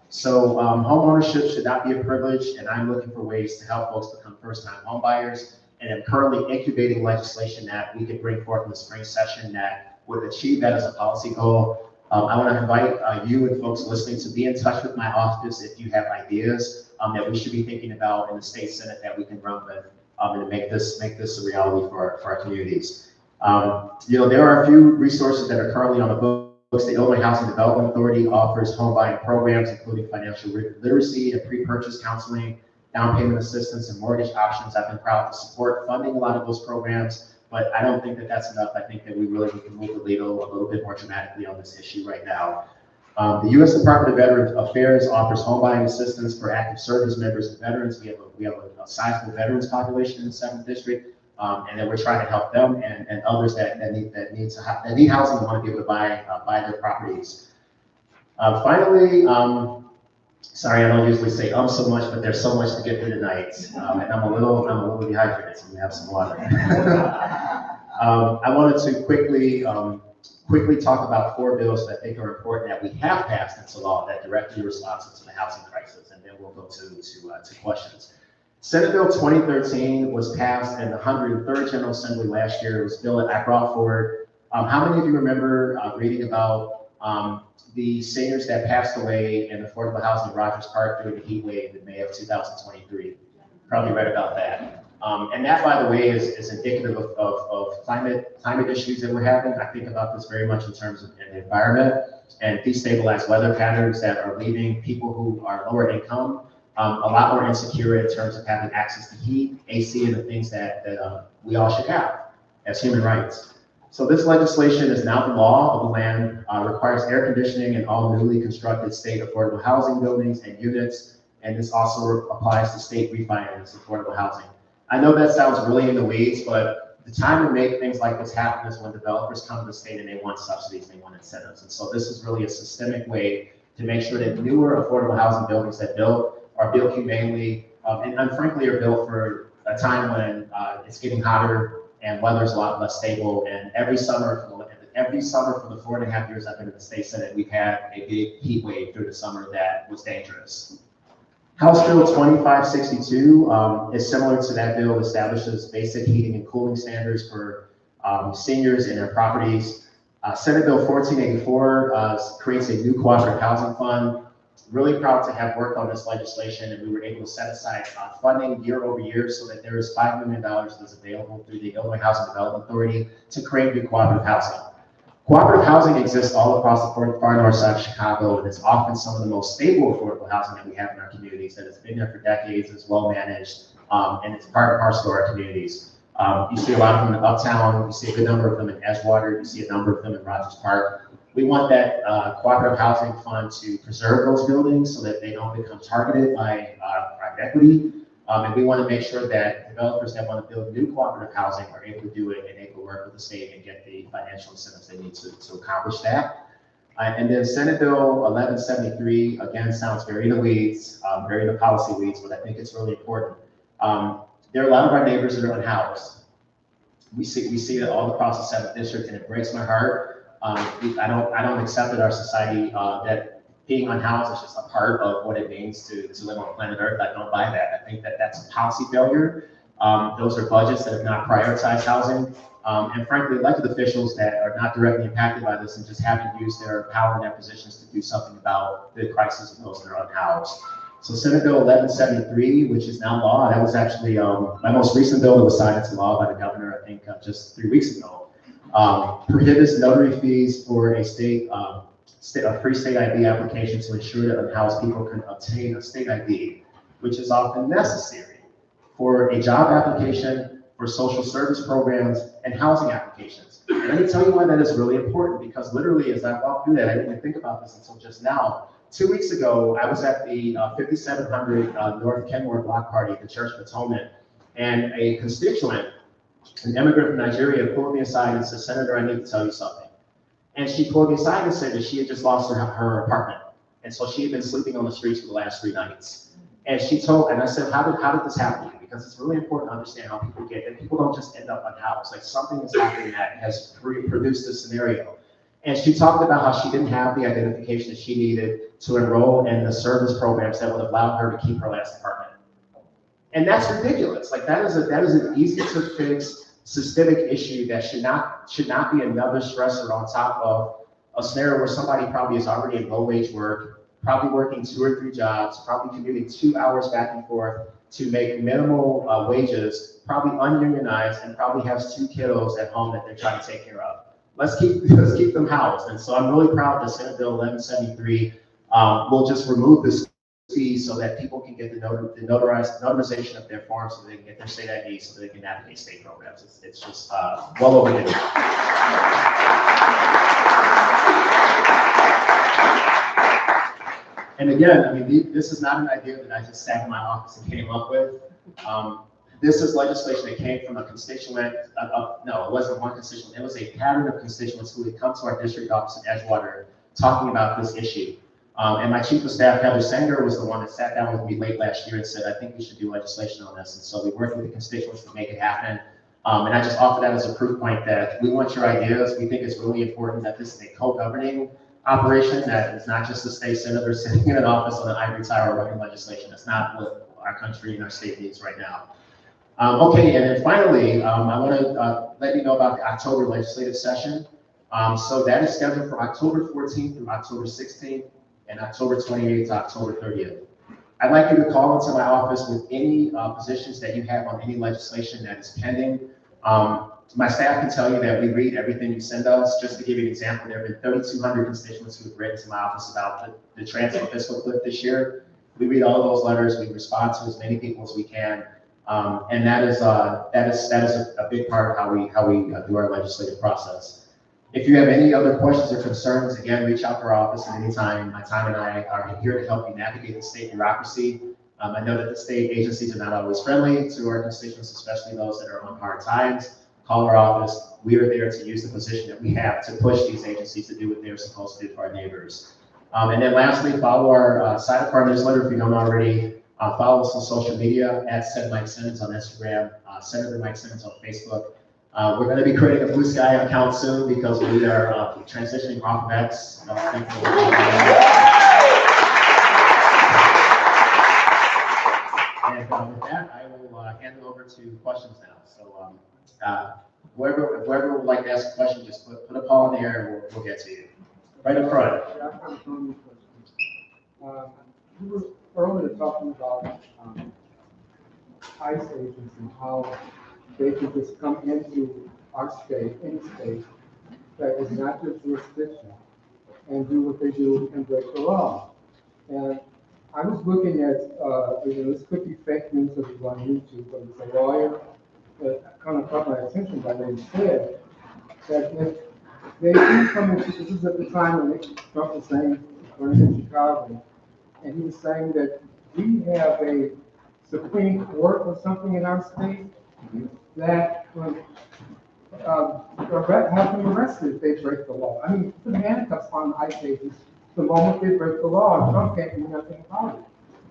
So home ownership should not be a privilege, and I'm looking for ways to help folks become first-time home buyers. And I'm currently incubating legislation that we could bring forth in the spring session that would achieve that as a policy goal. I want to invite you and folks listening to be in touch with my office if you have ideas that we should be thinking about in the state Senate that we can run with and to make this a reality for our communities. There are a few resources that are currently on the books. The Illinois Housing Development Authority offers home buying programs, including financial literacy and pre-purchase counseling, down payment assistance, and mortgage options. I've been proud to support funding a lot of those programs, but I don't think that that's enough. I think that we really need to move the needle a little bit more dramatically on this issue right now. The U.S. Department of Veterans Affairs offers home buying assistance for active service members and veterans. We have a sizable veterans population in the 7th District, and then we're trying to help them and others that need housing and want to be able to buy their properties. Finally, sorry, I don't usually say so much, but there's so much to get through tonight, and I'm a little dehydrated, so we have some water. I wanted to quickly talk about 4 bills that I think are important that we have passed into law that directly respond to the housing crisis, and then we'll go to questions. Senate Bill 2013 was passed in the 103rd General Assembly last year. It was a bill that I brought forward. How many of you remember reading about the seniors that passed away in affordable housing in Rogers Park during the heat wave in May of 2023? Probably read about that. And that, by the way, is indicative of climate issues that we're having. I think about this very much in terms of the environment and destabilized weather patterns that are leaving people who are lower income a lot more insecure in terms of having access to heat, AC, and the things that we all should have as human rights. So this legislation is now the law of the land, requires air conditioning in all newly constructed state affordable housing buildings and units, and this also applies to state refinance affordable housing. I know that sounds really in the weeds, but the time to make things like this happen is when developers come to the state and they want subsidies, they want incentives. And so this is really a systemic way to make sure that newer affordable housing buildings that are built humanely, and frankly are built for a time when it's getting hotter and weather's a lot less stable. And every summer for the 4.5 years I've been in the state Senate, we've had a big heat wave through the summer that was dangerous. House Bill 2562 is similar to that bill, establishes basic heating and cooling standards for seniors in their properties. Senate Bill 1484 creates a new cooperative housing fund. Really proud to have worked on this legislation, and we were able to set aside funding year over year so that there is $5 million that's available through the Illinois Housing Development Authority to create new cooperative housing. Cooperative housing exists all across the far north side of Chicago, and it's often some of the most stable affordable housing that we have in our communities, that has been there for decades, is well managed, and it's part and parcel of our communities. You see a lot of them in Uptown, you see a good number of them in Edgewater, you see a number of them in Rogers Park. We want that cooperative housing fund to preserve those buildings so that they don't become targeted by private equity. And we want to make sure that developers that want to build new cooperative housing are able to do it and able to work with the state and get the financial incentives they need to accomplish that. And then Senate Bill 1173, again, sounds very in the weeds, very in the policy weeds, but I think it's really important. There are a lot of our neighbors that are unhoused. We see it all across the 7th district, and it breaks my heart. I don't accept in our society that being unhoused is just a part of what it means to live on planet Earth. I don't buy that. I think that that's a policy failure. Those are budgets that have not prioritized housing. And frankly, elected officials that are not directly impacted by this and just haven't used their power and their positions to do something about the crisis of those that are unhoused. So Senate Bill 1173, which is now law, that was actually my most recent bill that was signed into law by the governor, I think just 3 weeks ago, prohibits notary fees for a free state ID application to ensure that unhoused people can obtain a state ID, which is often necessary for a job application, for social service programs, and housing applications. And let me tell you why that is really important, because literally as I walked through that, I didn't even think about this until just now. 2 weeks ago, I was at the 5700 North Kenmore Block Party at the Church of Atonement, and a constituent, an immigrant from Nigeria, pulled me aside and said, "Senator, I need to tell you something." And she pulled me aside and said that she had just lost her apartment. And so she had been sleeping on the streets for the last 3 nights. And I said, how did this happen to you? Because it's really important to understand how people get, and people don't just end up unhoused. Like something is happening that has produced this scenario. And she talked about how she didn't have the identification that she needed to enroll in the service programs that would allow her to keep her last apartment. And that's ridiculous. Like that is an easy to fix systemic issue that should not be another stressor on top of a scenario where somebody probably is already in low wage work, probably working 2 or 3 jobs, probably commuting 2 hours back and forth to make minimal wages, probably ununionized, and probably has 2 kiddos at home that they're trying to take care of. Let's keep them housed. And so I'm really proud that Senate Bill 1173 will just remove this fee so that people can get the notarization of their forms so they can get their state ID so they can navigate state programs. It's just well overdue. And again, I mean, this is not an idea that I just sat in my office and came up with. This is legislation that came from a constituent, no, it wasn't one constituent, it was a pattern of constituents who had come to our district office in Edgewater talking about this issue. And my chief of staff, Heather Sanger, was the one that sat down with me late last year and said, I think we should do legislation on this. And so we worked with the constituents to make it happen. And I just offer that as a proof point that we want your ideas. We think it's really important that this is a co-governing operation, that it's not just a state senator sitting in an office on an ivory tower writing legislation. That's not what our country and our state needs right now. Okay, and then finally, I want to let you know about the October legislative session. So that is scheduled for October 14th through October 16th and October 28th to October 30th. I'd like you to call into my office with any positions that you have on any legislation that is pending. My staff can tell you that we read everything you send us. Just to give you an example, there have been 3,200 constituents who have written to my office about the transfer fiscal cliff this year. We read all of those letters. We respond to as many people as we can. And that is a big part of how we do our legislative process. If you have any other questions or concerns, again, reach out to our office at any time. My time and I are here to help you navigate the state bureaucracy. I know that the state agencies are not always friendly to our constituents, especially those that are on hard times. Call our office. We are there to use the position that we have to push these agencies to do what they're supposed to do for our neighbors. And then lastly, follow our sign up for our newsletter if you don't already. Follow us on social media at Senator Mike Simmons on Instagram, Senator Mike Simmons on Facebook. We're going to be creating a Blue Sky account soon because we are transitioning off of X. And with that, I will hand it over to questions now. So whoever would like to ask a question, just put a call in there and we'll get to you. Right up front. You were earlier talking about ICE agents and how they could just come into our state, any state, that is not their jurisdiction, and do what they do and break the law. And I was looking at, this could be fake news that was on YouTube, but it's a lawyer that kind of caught my attention by what he said, that if they do come into, this is at the time when Trump was saying, when he was in Chicago, and he was saying that we have a Supreme Court or something in our state that would have them arrested if they break the law. I mean, put handcuffs on ICE agents the moment they break the law, and Trump can't do nothing about it.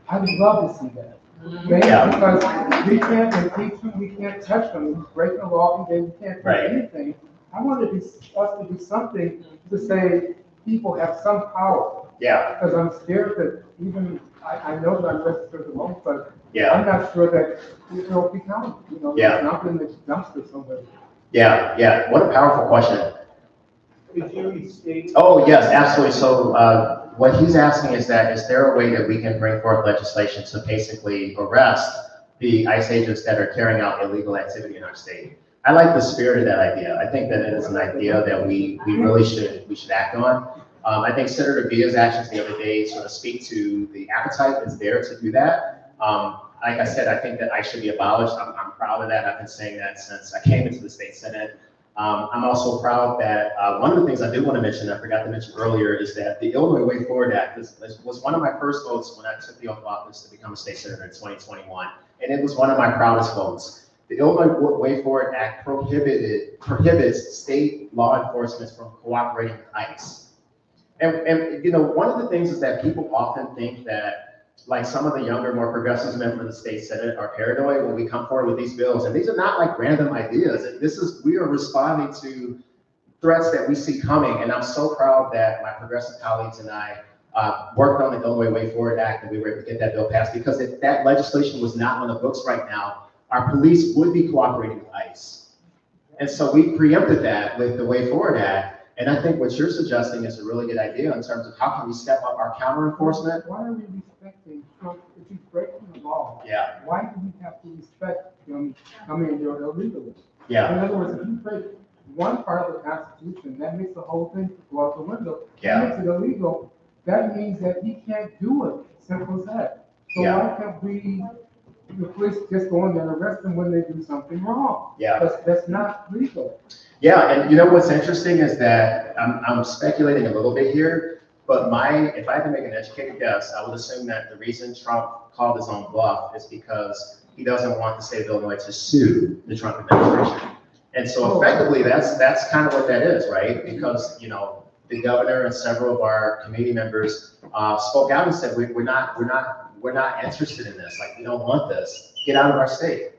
I would love to see that. Maybe because we can't impeach him, we can't touch him, he's breaking the law, we can't do anything. I want us to do something to say people have some power. Yeah. Because I'm scared that even, I know that I'm registered at the moment, but Yeah. I'm not sure that it'll be counted, you know, Yeah. not in the dumpster somewhere. Yeah, yeah. What a powerful question. Could you state? Oh, yes, absolutely. So what he's asking is that, is there a way that we can bring forth legislation to basically arrest the ICE agents that are carrying out illegal activity in our state? I like the spirit of that idea. I think that it is an idea that we really should act on. I think Senator Villa's actions the other day sort of speak to the appetite that's there to do that. Like I said, I think that ICE should be abolished. I'm proud of that. I've been saying that since I came into the state Senate. I'm also proud that one of the things I do want to mention, I forgot to mention earlier, is that the Illinois Way Forward Act was one of my first votes when I took the oath of office to become a state senator in 2021, and it was one of my proudest votes. The Illinois Way Forward Act prohibits state law enforcement from cooperating with ICE. And you know, one of the things is that people often think that, like, some of the younger, more progressive members of the state Senate are paranoid when we come forward with these bills. And these are not like random ideas. We are responding to threats that we see coming. And I'm so proud that my progressive colleagues and I worked on the Illinois Way Forward Act, and we were able to get that bill passed, because if that legislation was not on the books right now, our police would be cooperating with ICE. And so we preempted that with the Way Forward Act. And I think what you're suggesting is a really good idea in terms of how can we step up our counter enforcement. Why are we respecting Trump if he's breaking the law? Yeah. Why do we have to respect him coming here illegally? Yeah. In other words, if you break one part of the Constitution, that makes the whole thing go out the window. Yeah. That makes it illegal. That means that he can't do it. Simple as that. So Yeah. why can't the police just go in there and arrest them when they do something wrong? Yeah. That's not legal. Yeah, and you know what's interesting is that I'm speculating a little bit here, but if I had to make an educated guess, I would assume that the reason Trump called his own bluff is because he doesn't want the state of Illinois to sue the Trump administration. And so effectively, that's kind of what that is, right? Because, you know, the governor and several of our committee members spoke out and said, we're not interested in this. Like, we don't want this. Get out of our state.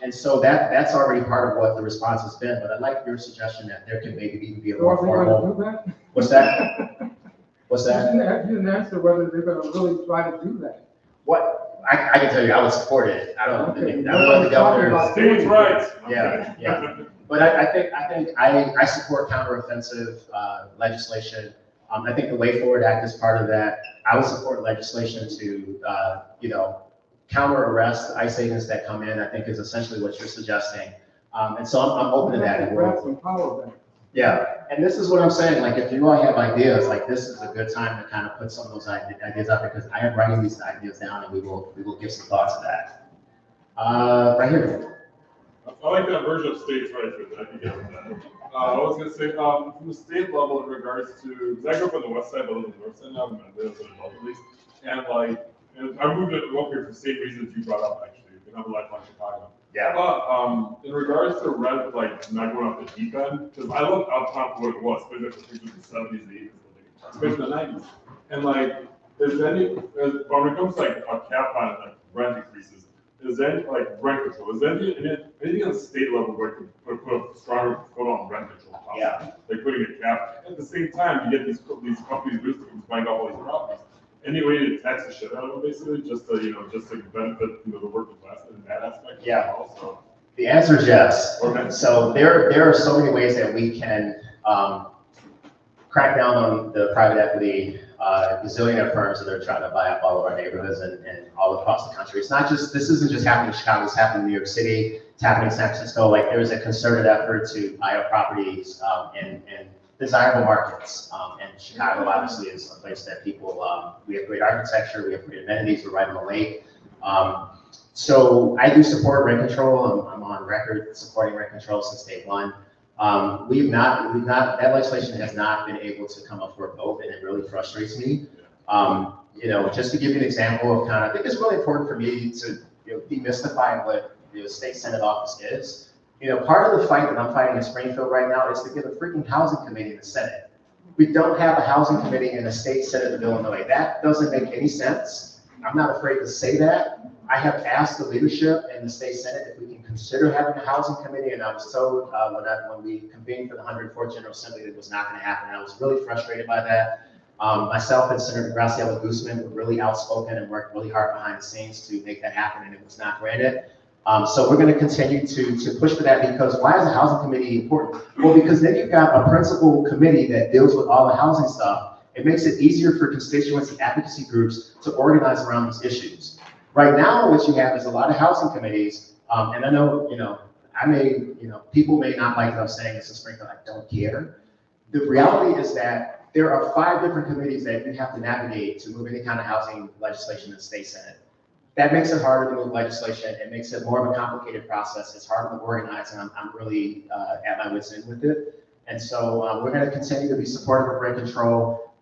And so that's already part of what the response has been. But I like your suggestion that there can maybe even be a more formal. What's that? What's that? You didn't answer whether they're going to really try to do that. What? I can tell you, I would support it. I don't Okay. know the governor. States' rights. Yeah. But I think I support counteroffensive legislation. I think the Way Forward Act is part of that. I would support legislation to, counter arrest ICE agents that come in. I think is essentially what you're suggesting. And so I'm open to that. Grab some power back. Yeah, and this is what I'm saying. Like, if you all have ideas, like, this is a good time to kind of put some of those ideas out, because I am writing these ideas down, and we will give some thoughts to that. Right here. I like that version of states' rights with that. I can get with that. I was going to say, from the state level, in regards to, because I grew up on the west side, but I live on the north side now, I'm an adult at least, and I moved up here for the same reasons you brought up, actually. I'm a lifelong Chicago. Yeah. But in regards to rent, like, not going off the deep end, because I love uptown for what it was, especially the pictures of the 70s, the 80s, especially the 90s. And, like, when it comes to, like, a cap on, like, rent increases, is there any, like, rent control? Is there anything on the state level where you could put a stronger foot on rent control? Yeah. Like putting a cap. At the same time, you get these companies buying up all these properties. Any way to tax the shit out of them, basically, just to benefit the working class in that aspect. Yeah. Also. The answer is yes. Okay. So there are so many ways that we can crack down on the private equity gazillionaire firms that are trying to buy up all of our neighborhoods and all across the country. This isn't just happening in Chicago, it's happening in New York City, it's happening in San Francisco. Like, there's a concerted effort to buy up properties in desirable markets. And Chicago obviously is a place that people, we have great architecture, we have great amenities, we're right on the lake. So I do support rent control. I'm on record supporting rent control since day one. That legislation has not been able to come up for a vote, and it really frustrates me. Just to give you an example of I think it's really important for me to demystify what the state Senate office is. Part of the fight that I'm fighting in Springfield right now is to get a freaking housing committee in the Senate. We don't have a housing committee in the state Senate of Illinois. That doesn't make any sense. I'm not afraid to say that. I have asked the leadership in the state Senate if we can consider having a housing committee, and I was told when we convened for the 104th General Assembly that it was not going to happen. I was really frustrated by that. Myself and Senator Graciela Guzman were really outspoken and worked really hard behind the scenes to make that happen, and it was not granted. So we're going to continue to push for that, because why is a housing committee important? Well, because then you've got a principal committee that deals with all the housing stuff. It makes it easier for constituency advocacy groups to organize around these issues. Right now, what you have is a lot of housing committees, and I know, people may not like that I'm saying this in Springfield. I don't care. The reality is that there are 5 different committees that you have to navigate to move any kind of housing legislation in the state Senate. That makes it harder to move legislation. It makes it more of a complicated process. It's harder to organize, and I'm really at my wit's end with it. And so we're going to continue to be supportive of rent control.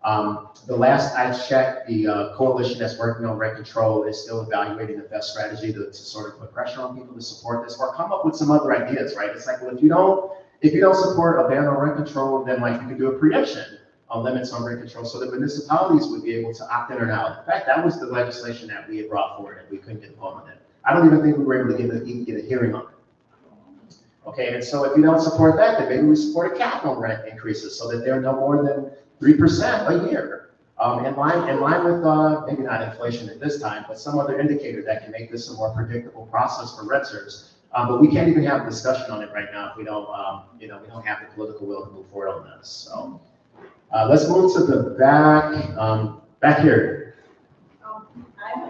The last I checked, the coalition that's working on rent control is still evaluating the best strategy to sort of put pressure on people to support this or come up with some other ideas, right? It's like, well, if you don't support a ban on rent control, then you can do a preemption on limits on rent control so that municipalities would be able to opt in or out. In fact, that was the legislation that we had brought forward, and we couldn't get a vote on it. I don't even think we were able to get a hearing on it. Okay, and so if you don't support that, then maybe we support a cap on rent increases so that they're no more than 3% a year, in line with maybe not inflation at this time, but some other indicator that can make this a more predictable process for renters. But we can't even have a discussion on it right now if we don't have the political will to move forward on this. So let's move to the back here. I'm a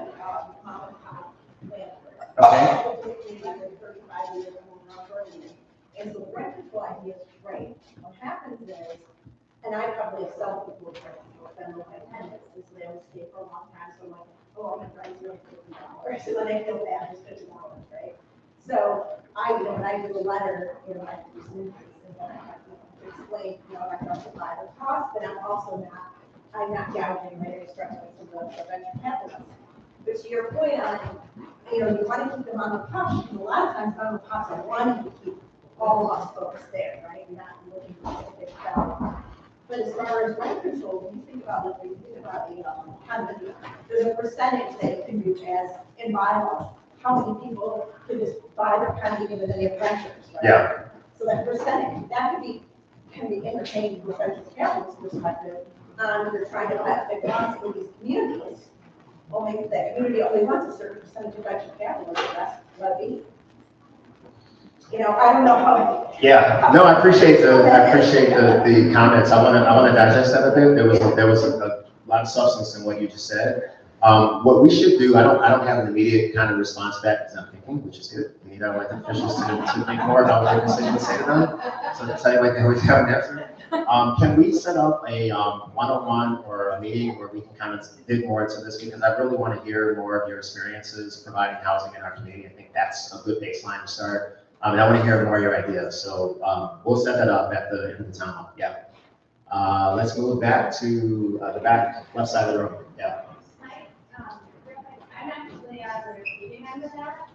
mom and pop landlord. Okay. I've been 35 years and so the rent control idea is great. What happens is, and I probably have some people with rent control, if I'm with my tenants, is they always stay for a long time, so I'm like, oh, my rent's really $50. So then I feel bad, it's $50, right? So when I do a letter, I do some increase, and then I have to explain, I have to buy the cost, but I'm not gouging my instructions to the venture capitalists. But to your point on, you want to keep them on the pups, because a lot of times on the pups are wanting to keep all of us focused there, right? Not looking for a big dollar. But as far as rent control, when you think about there's a percentage that you can do as in bylaws. How many people could just buy the condominium and then they have renters, right? Yeah. So that percentage, that can be entertained from a venture capitalist perspective. They're trying to cut the costs of these communities. Well, maybe that community only wants a certain percentage of venture capital, let it be. I don't know how. Yeah, no, I appreciate the comments. I want to digest that a bit. There was a lot of substance in what you just said. What we should do, I don't have an immediate kind of response back because I'm thinking, which is good. We need our elected officials to think more about what their constituents say to them. So to tell you they always have an answer. Can we set up a one-on-one or a meeting where we can kind of dig more into this? Because I really want to hear more of your experiences providing housing in our community. I think that's a good baseline to start. And I want to hear more of your ideas. So we'll set that up at the end of the town hall. Yeah. Let's move back to the back left side of the room. Yeah. I'm actually on the receiving end of that.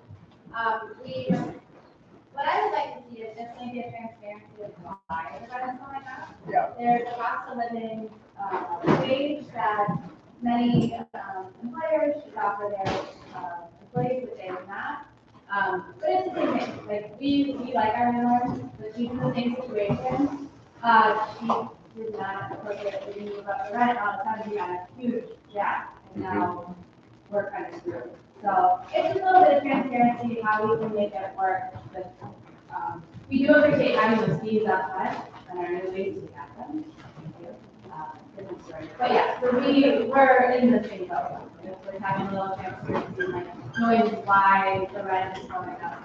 What I would like to see is just maybe a transparency of why the rent is going up. Yeah. There's a cost of living wage that many employers should offer their employees, but they would not. But it's the same thing. Like we like our landlords, but she's in the same situation. She did not appropriately move up the rent. All of a sudden, we got a huge gap, and now we're kind of screwed. So it's just a little bit of transparency how we can make it work. But, we do appreciate having those fees up front, and our new ways we have them. Thank you. Different story. But yeah, so we're in the same boat. We're having a little transparency, like knowing why the rent is going up.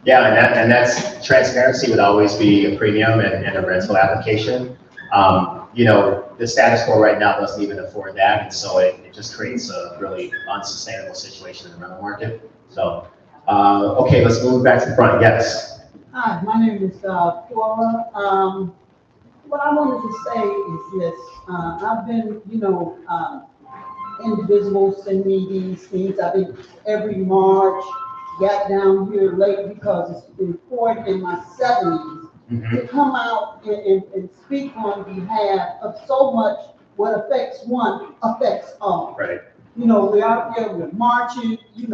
Yeah, and that's transparency would always be a premium and a rental application. The status quo right now doesn't even afford that, and so it just creates a really unsustainable situation in the rental market. So Okay, let's move back to the front. Yes. Hi, my name is Flora. What I wanted to say is this. I've been, individuals send me these things. I've been every March, got down here late because it's been important in my 70s to come out and speak on behalf of so much what affects one affects all. Right. We're out there, we're marching, we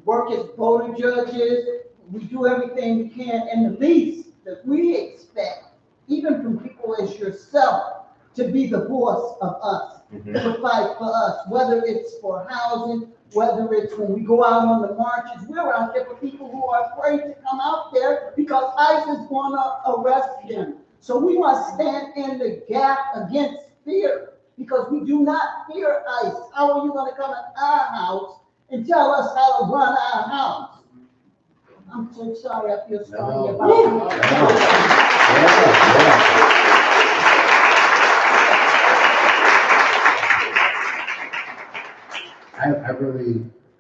work as voter judges, we do everything we can, and the least that we expect, even from people as yourself, to be the voice of us, to fight for us, whether it's for housing, whether it's when we go out on the marches. We're out there for people who are afraid to come out there because ICE is going to arrest them. So we must stand in the gap against fear, because we do not fear ICE. How are you going to come in our house and tell us how to run our house? I'm so sorry, I feel sorry about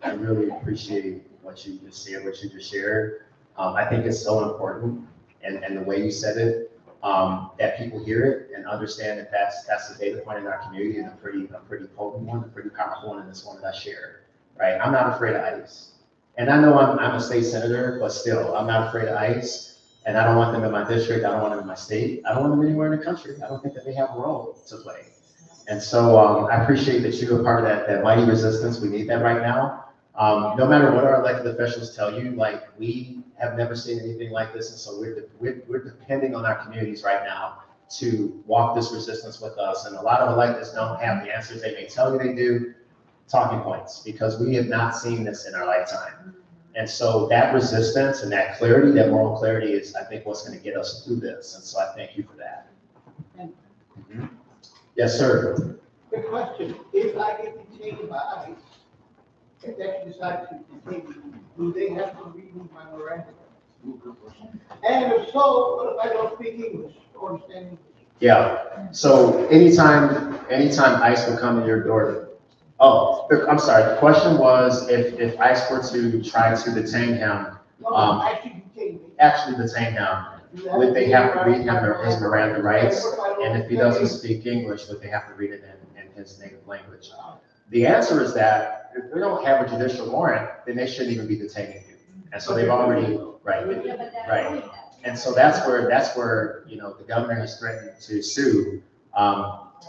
I really appreciate what you just said, what you just shared. I think it's so important, and the way you said it, that people hear it and understand that that's the data point in our community, and a pretty potent one, a pretty powerful one, and it's one that I share. Right? I'm not afraid of ICE, and I know I'm a state senator, but still, I'm not afraid of ICE, and I don't want them in my district. I don't want them in my state. I don't want them anywhere in the country. I don't think that they have a role to play. And so I appreciate that you're a part of that mighty resistance. We need that right now. No matter what our elected officials tell you, like, we have never seen anything like this, and so we're depending on our communities right now to walk this resistance with us. And a lot of electeds don't have the answers. They may tell you they do, talking points, because we have not seen this in our lifetime. And so that resistance and that clarity, that moral clarity, is, I think, what's going to get us through this. And so I thank you for that. Yes, sir. Good question. If I get detained by ICE, if they decide to detain me, do they have to remove my Miranda? And if so, what if I don't speak English or understand English? Yeah. So anytime ICE would come to your door. Oh, I'm sorry. The question was if ICE were to try to detain him. Actually detain him. Would they have to read him his Miranda rights? And if he doesn't speak English, would they have to read it in his native language? The answer is that if we don't have a judicial warrant, then they shouldn't even be detaining you. And so they've already, right. And so that's where the governor has threatened to sue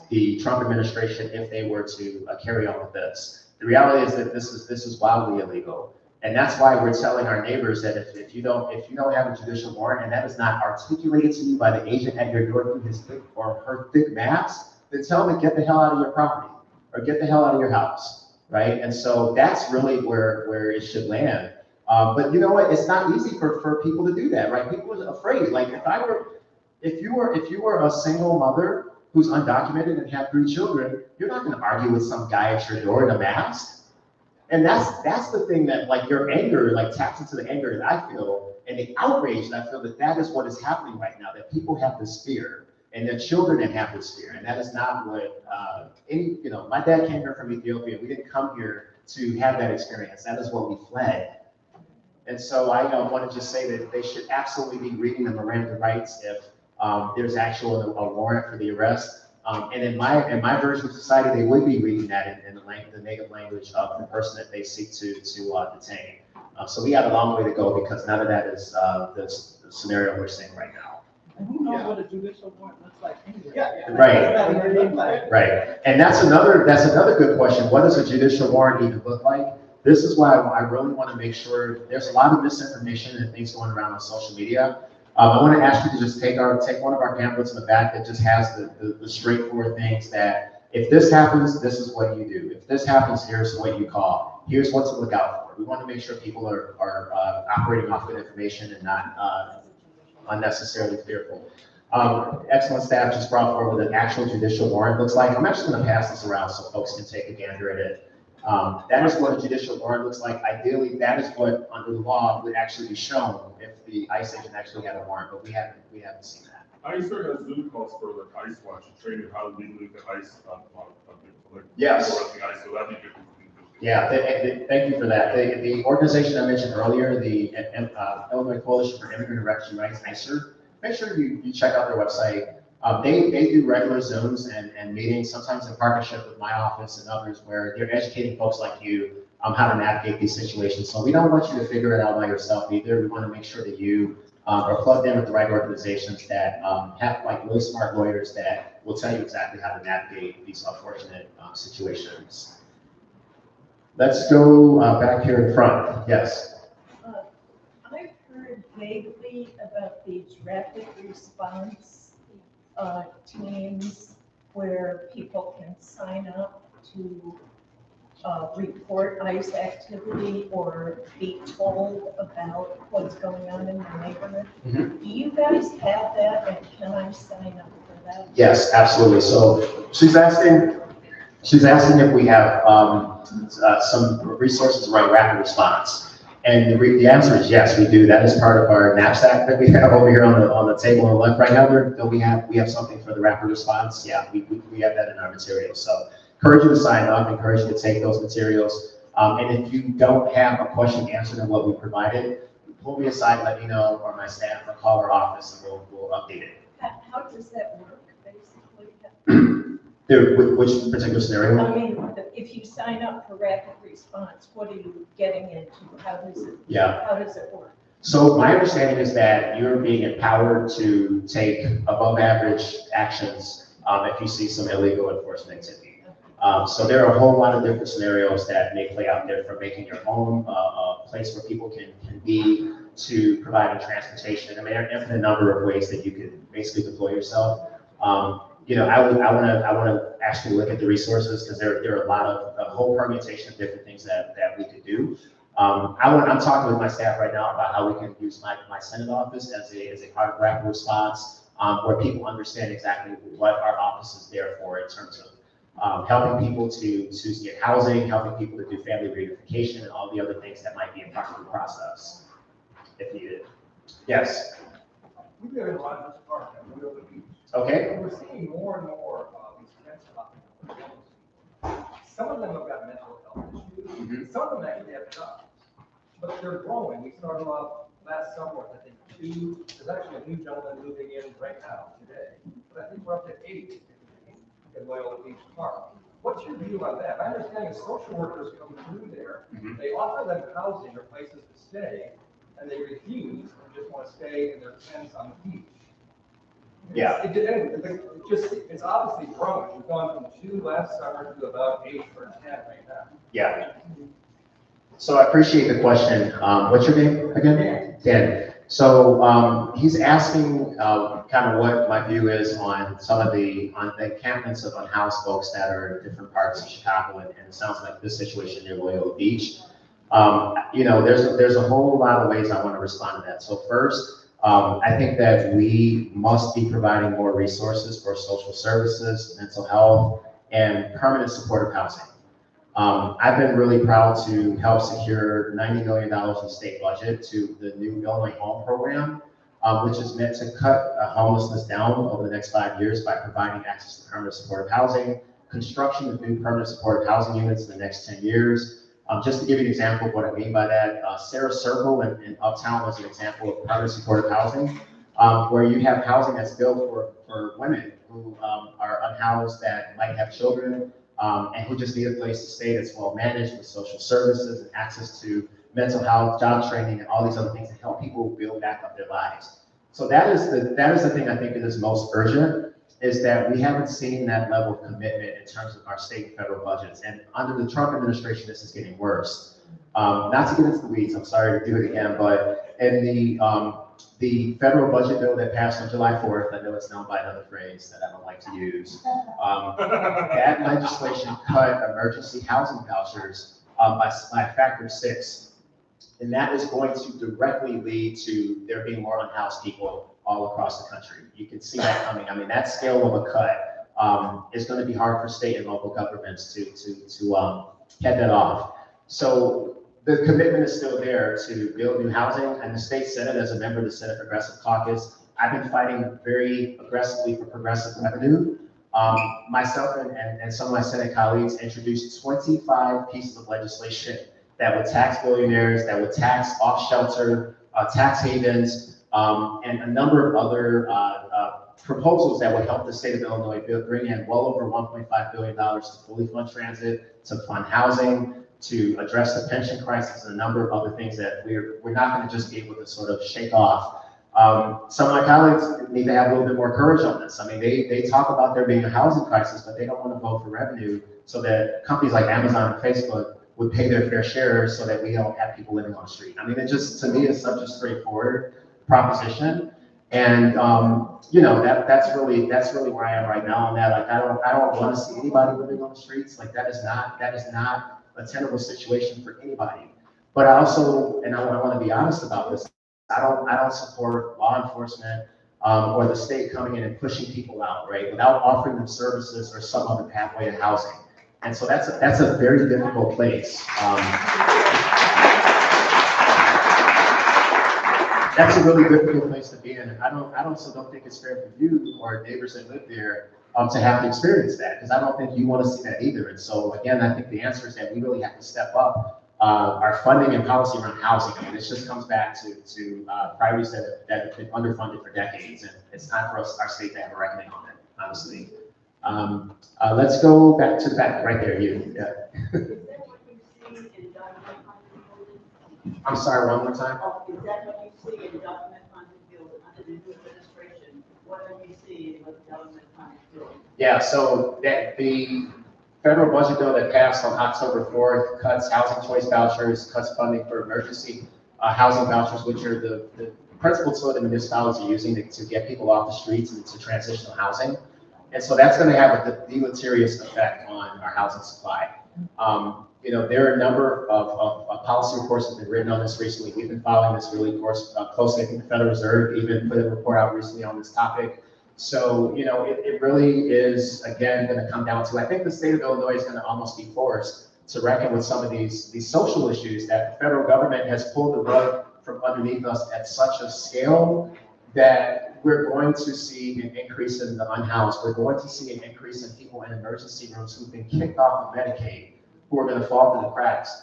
the Trump administration if they were to carry on with this. The reality is that this is wildly illegal. And that's why we're telling our neighbors that if you don't have a judicial warrant, and that is not articulated to you by the agent at your door through his thick or her thick mask, then tell them to get the hell out of your property or get the hell out of your house, right? And so that's really where it should land. But you know what? It's not easy for people to do that, right? People are afraid. Like if you were a single mother who's undocumented and have 3 children, you're not going to argue with some guy at your door in a mask. And that's the thing that, like, your anger, like, taps into the anger that I feel and the outrage that I feel that is what is happening right now, that people have this fear and their children have this fear. And that is not what my dad came here from Ethiopia. We didn't come here to have that experience. That is what we fled. And so I want to just say that they should absolutely be reading the Miranda rights if there's actually a warrant for the arrest. And in my version of society, they would be reading that in the native language of the person that they seek to detain. So we got a long way to go, because none of that is the scenario we're seeing right now. And who knows what a judicial warrant looks like anyway? Right. And that's another good question. What does a judicial warrant even look like? This is why I really want to make sure. There's a lot of misinformation and things going around on social media. I want to ask you to just take one of our pamphlets in the back that just has the straightforward things that if this happens, this is what you do. If this happens, here's what you call. Here's what to look out for. We want to make sure people are operating off good information and not unnecessarily fearful. Excellent staff just brought forward what an actual judicial warrant looks like. I'm actually going to pass this around so folks can take a gander at it. That is what a judicial warrant looks like. Ideally, that is what under the law would actually be shown if the ICE agent actually had a warrant, but we haven't seen that. ICE has Zoom calls for like ICE watch and training how legally the ICE Yes. ICE, so that'd be good. Yeah, thank you for that. The organization I mentioned earlier, the Illinois Coalition for Immigrant and Refugee Rights, ICER, make sure you check out their website. They do regular Zooms and meetings, sometimes in partnership with my office and others, where they're educating folks like you how to navigate these situations. So we don't want you to figure it out by yourself either. We want to make sure that you are plugged in with the right organizations that have like really smart lawyers that will tell you exactly how to navigate these unfortunate situations. Let's go back here in front. Yes. I've heard vaguely about these rapid response teams where people can sign up to report ICE activity or be told about what's going on in the neighborhood. Mm-hmm. Do you guys have that, and can I sign up for that? Yes, absolutely. So she's asking if we have some resources around rapid response. And the answer is yes, we do. That is part of our knapsack that we have over here on the table on the left right now. We have something for the rapid response. Yeah, we have that in our materials. So encourage you to sign up, encourage you to take those materials. And if you don't have a question answered in what we provided, pull me aside, let me know, or my staff, or call our office, and we'll update it. How does that work, basically? Which particular scenario? I mean, if you sign up for rapid response, what are you getting into? How does it work? So my understanding is that you're being empowered to take above average actions if you see some illegal enforcement activity. So there are a whole lot of different scenarios that may play out there, from making your home a place where people can be, to providing transportation. I mean, there are an infinite number of ways that you could basically deploy yourself. You know, I want to actually look at the resources, because there are a whole permutation of different things that we could do. I'm talking with my staff right now about how we can use my Senate office as a part of rapid response, where people understand exactly what our office is there for in terms of helping people to get housing, helping people to do family reunification, and all the other things that might be a part of the process, if needed. Yes. We live in Rogers Park and we live at the beach. Okay. And we're seeing more and more of these tents up. Some of them have got mental health issues. Mm-hmm. Some of them actually have jobs, but they're growing. We started off last summer with, I think, 2. There's actually a new gentleman moving in right now today, but I think we're up to 8 in Loyola Beach Park. What's your view on that? My understanding is social workers come through there. Mm-hmm. They offer them housing or places to stay, and they refuse and just want to stay in their tents on the beach. Yeah. It's obviously growing. We've gone from 2 last summer to about 8 or 10 right now. Yeah. So I appreciate the question. What's your name again? Dan. So he's asking kind of what my view is on some of the encampments of unhoused folks that are in different parts of Chicago, and it sounds like this situation near Loyola Beach. You know, there's a whole lot of ways I want to respond to that. So first, I think that we must be providing more resources for social services, mental health, and permanent supportive housing. I've been really proud to help secure $90 million in state budget to the new Illinois Home Program, which is meant to cut homelessness down over the next 5 years by providing access to permanent supportive housing, construction of new permanent supportive housing units in the next 10 years. Just to give you an example of what I mean by that, Sarah Circle in Uptown was an example of permanent supportive housing, where you have housing that's built for women who are unhoused, that might have children, and who just need a place to stay that's well managed with social services and access to mental health, job training, and all these other things to help people build back up their lives. So that is the thing I think is most urgent, is that we haven't seen that level of commitment in terms of our state and federal budgets. And under the Trump administration, this is getting worse. Not to get into the weeds, I'm sorry to do it again, but in the federal budget bill that passed on July 4th, I know it's known by another phrase that I don't like to use, that legislation cut emergency housing vouchers by a factor of 6. And that is going to directly lead to there being more unhoused people all across the country. You can see that coming. I mean, that scale of a cut is going to be hard for state and local governments to head that off. So the commitment is still there to build new housing, and the state Senate, as a member of the Senate Progressive Caucus, I've been fighting very aggressively for progressive revenue Myself and some of my Senate colleagues introduced 25 pieces of legislation that would tax billionaires, that would tax off-shelter tax havens, and a number of other proposals that would help the state of Illinois bring in well over $1.5 billion to fully fund transit, to fund housing, to address the pension crisis, and a number of other things that we're not going to just be able to sort of shake off. Some of my colleagues need to have a little bit more courage on this. I mean, they talk about there being a housing crisis, but they don't want to vote for revenue so that companies like Amazon and Facebook would pay their fair share so that we don't have people living on the street. I mean, it just, to me, is such a straightforward proposition. And, you know, that's really where I am right now on that. Like, I don't want to see anybody living on the streets. Like, that is not a tenable situation for anybody. But I also, and I want to be honest about this, I don't support law enforcement or the state coming in and pushing people out, right, without offering them services or some other pathway to housing. And so that's a very difficult place. That's a really difficult place to be in. And I also don't think it's fair for you or neighbors that live there to have to experience that, because I don't think you want to see that either. And so again, I think the answer is that we really have to step up our funding and policy around housing. And this just comes back to priorities that have been underfunded for decades, and it's time for our state to have a reckoning on it, honestly. Let's go back to the back right there. You. Yeah. I'm sorry, one more time. Is that what you see in government funded building under the new administration? What do you see in what government funded building? Yeah, so that the federal budget bill that passed on October 4th cuts housing choice vouchers, cuts funding for emergency housing vouchers, which are the principal tool that municipalities are using to get people off the streets and to transitional housing. And so that's going to have a deleterious effect on our housing supply. You know, there are a number of policy reports that have been written on this recently. We've been following this really closely. I think the Federal Reserve even put a report out recently on this topic. So, you know, it really is, again, going to come down to, I think the state of Illinois is going to almost be forced to reckon with some of these social issues that the federal government has pulled the rug from underneath us at such a scale that we're going to see an increase in the unhoused. We're going to see an increase in people in emergency rooms who've been kicked off of Medicaid, who are going to fall through the cracks.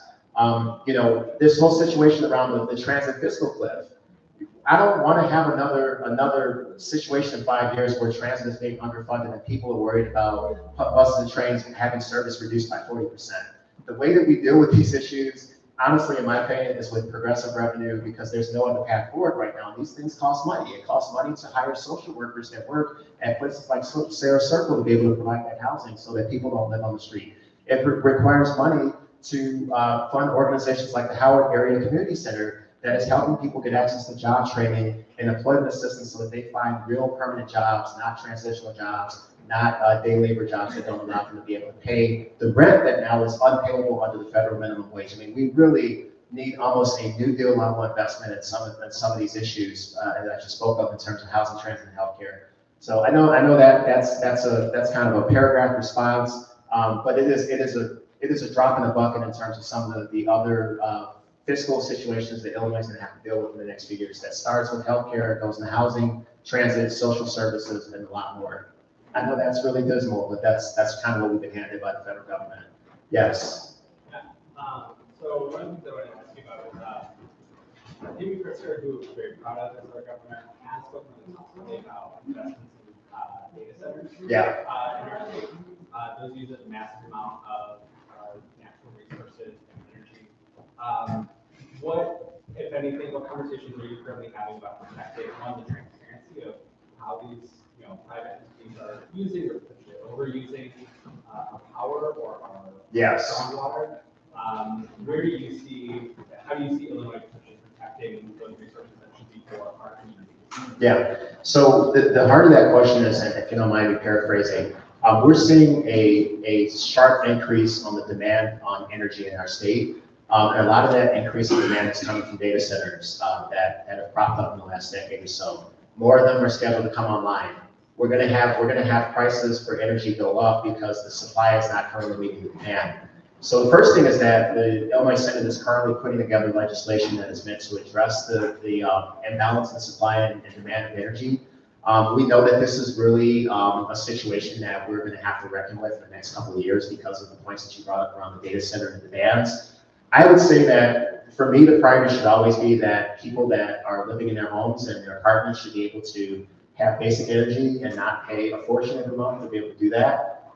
You know, this whole situation around the transit fiscal cliff, I don't want to have another situation in 5 years where transit is being underfunded and people are worried about buses and trains having service reduced by 40%. The way that we deal with these issues, honestly, in my opinion, is with progressive revenue, because there's no other path forward right now. These things cost money. It costs money to hire social workers that work at places like Sarah Circle to be able to provide that housing so that people don't live on the street. It requires money to fund organizations like the Howard Area Community Center that is helping people get access to job training and employment assistance so that they find real permanent jobs, not transitional jobs, not day labor jobs that don't allow them to be able to pay the rent that now is unpayable under the federal minimum wage. I mean, we really need almost a New Deal level investment in some of these issues that I just spoke of in terms of housing, transit, and healthcare. So I know that that's kind of a paragraph response, but it is a drop in the bucket in terms of some of the other fiscal situations that Illinois is going to have to deal with in the next few years. That starts with healthcare, goes into housing, transit, social services, and a lot more. I know that's really dismal, but that's kind of what we've been handed by the federal government. Yes. Yeah. So one of the things I wanted to ask you about is, Amy Christer, who is very proud of this, our government, has spoken recently about investments in data centers. Yeah. In our state, those use a massive amount of natural resources and energy. What, if anything, what conversations are you currently having about protecting the transparency of how these, private entities are using or potentially overusing our power or our groundwater? Where do you see, how do you see Illinois protecting those resources that should be for our community? Yeah. So the heart of that question is, and if you don't mind me paraphrasing, we're seeing a sharp increase on the demand on energy in our state. And a lot of that increase in demand is coming from data centers that have propped up in the last decade or so. More of them are scheduled to come online. We're going to have prices for energy go up because the supply is not currently meeting the demand. So the first thing is that the Illinois Senate is currently putting together legislation that is meant to address the imbalance in supply and demand of energy. We know that this is really a situation that we're going to have to reckon with in the next couple of years because of the points that you brought up around the data center and the bans. I would say that for me, the priority should always be that people that are living in their homes and their apartments should be able to have basic energy and not pay a fortune every month to be able to do that.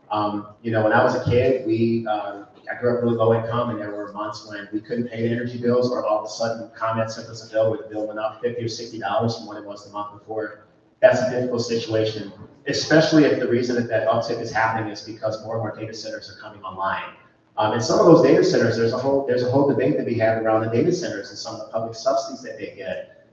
You know, when I was a kid, I grew up really low income, and there were months when we couldn't pay the energy bills, or all of a sudden ComEd sent us a bill where the bill went up $50 or $60 from what it was the month before. That's a difficult situation, especially if the reason that uptick is happening is because more and more data centers are coming online. And some of those data centers, there's a whole debate that we have around the data centers and some of the public subsidies that they get,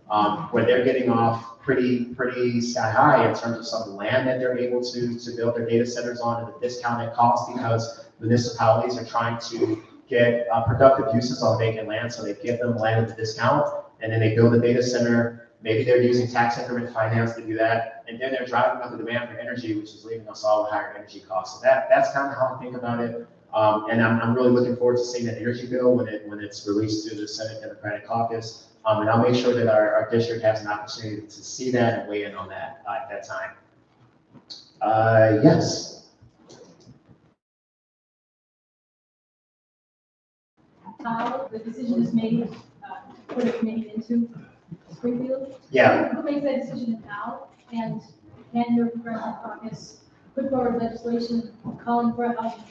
where they're getting off pretty sky high in terms of some of the land that they're able to build their data centers on at a discounted cost, because municipalities are trying to get productive uses on vacant land, so they give them land at a discount, and then they build a data center. Maybe they're using tax increment finance to do that, and then they're driving up the demand for energy, which is leaving us all with higher energy costs. So that's kind of how I think about it. And I'm really looking forward to seeing that energy bill when it's released to the Senate Democratic Caucus. And I'll make sure that our district has an opportunity to see that and weigh in on that at that time. Yes. How the decision is made, put a committee into Springfield? Yeah. Who makes that decision now? And can your progressive caucus put forward legislation calling for a housing?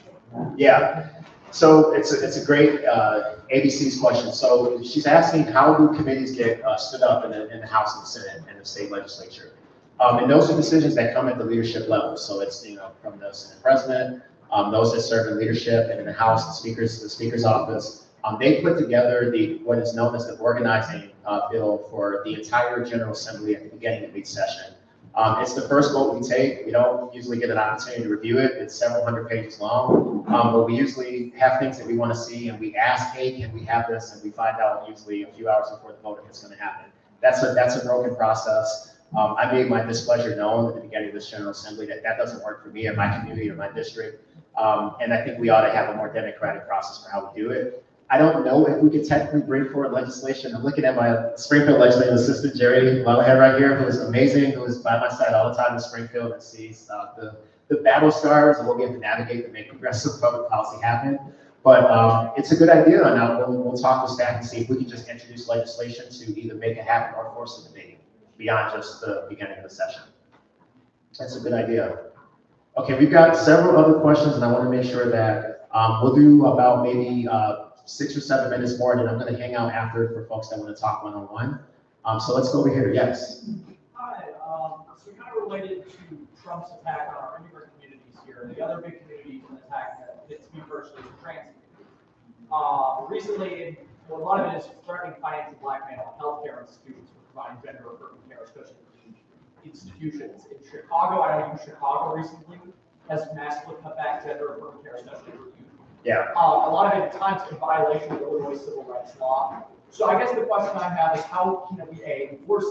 Yeah. So it's a great ABC's question. So she's asking, how do committees get stood up in the House and the Senate and the state legislature? And those are decisions that come at the leadership level. So it's, you know, from the Senate president, those that serve in leadership, and in the House, the speaker's office. They put together what is known as the organizing bill for the entire General Assembly at the beginning of each session. It's the first vote we take. We don't usually get an opportunity to review it. It's several hundred pages long, but we usually have things that we want to see, and we ask, hey, can we have this? And we find out usually a few hours before the vote if it's going to happen. That's a broken process. I made my displeasure known at the beginning of this General Assembly that doesn't work for me or my community or my district. And I think we ought to have a more democratic process for how we do it. I don't know if we could technically bring forward legislation. I'm looking at my Springfield legislative assistant, Jerry Leatherhead, right here, who is amazing, who is by my side all the time in Springfield and sees the battle scars and what we have to navigate to make progressive public policy happen. But it's a good idea, and we'll talk with staff and see if we can just introduce legislation to either make it happen or force a debate beyond just the beginning of the session. That's a good idea. Okay, we've got several other questions, and I want to make sure that we'll do about maybe 6 or 7 minutes more, and then I'm going to hang out after for folks that want to talk one-on-one. So let's go over here. Yes. Hi. So kind of related to Trump's attack on our immigrant communities here, the other big community an attack that hits me personally is the trans community. Recently, a lot of it is threatening financial blackmail on healthcare institutions for providing gender-affirming care, especially institutions. In Chicago, I know Chicago recently has massively cut back gender-affirming care, especially for youth. Yeah. A lot of it at times in violation of Illinois civil rights law. So I guess the question I have is how can we enforce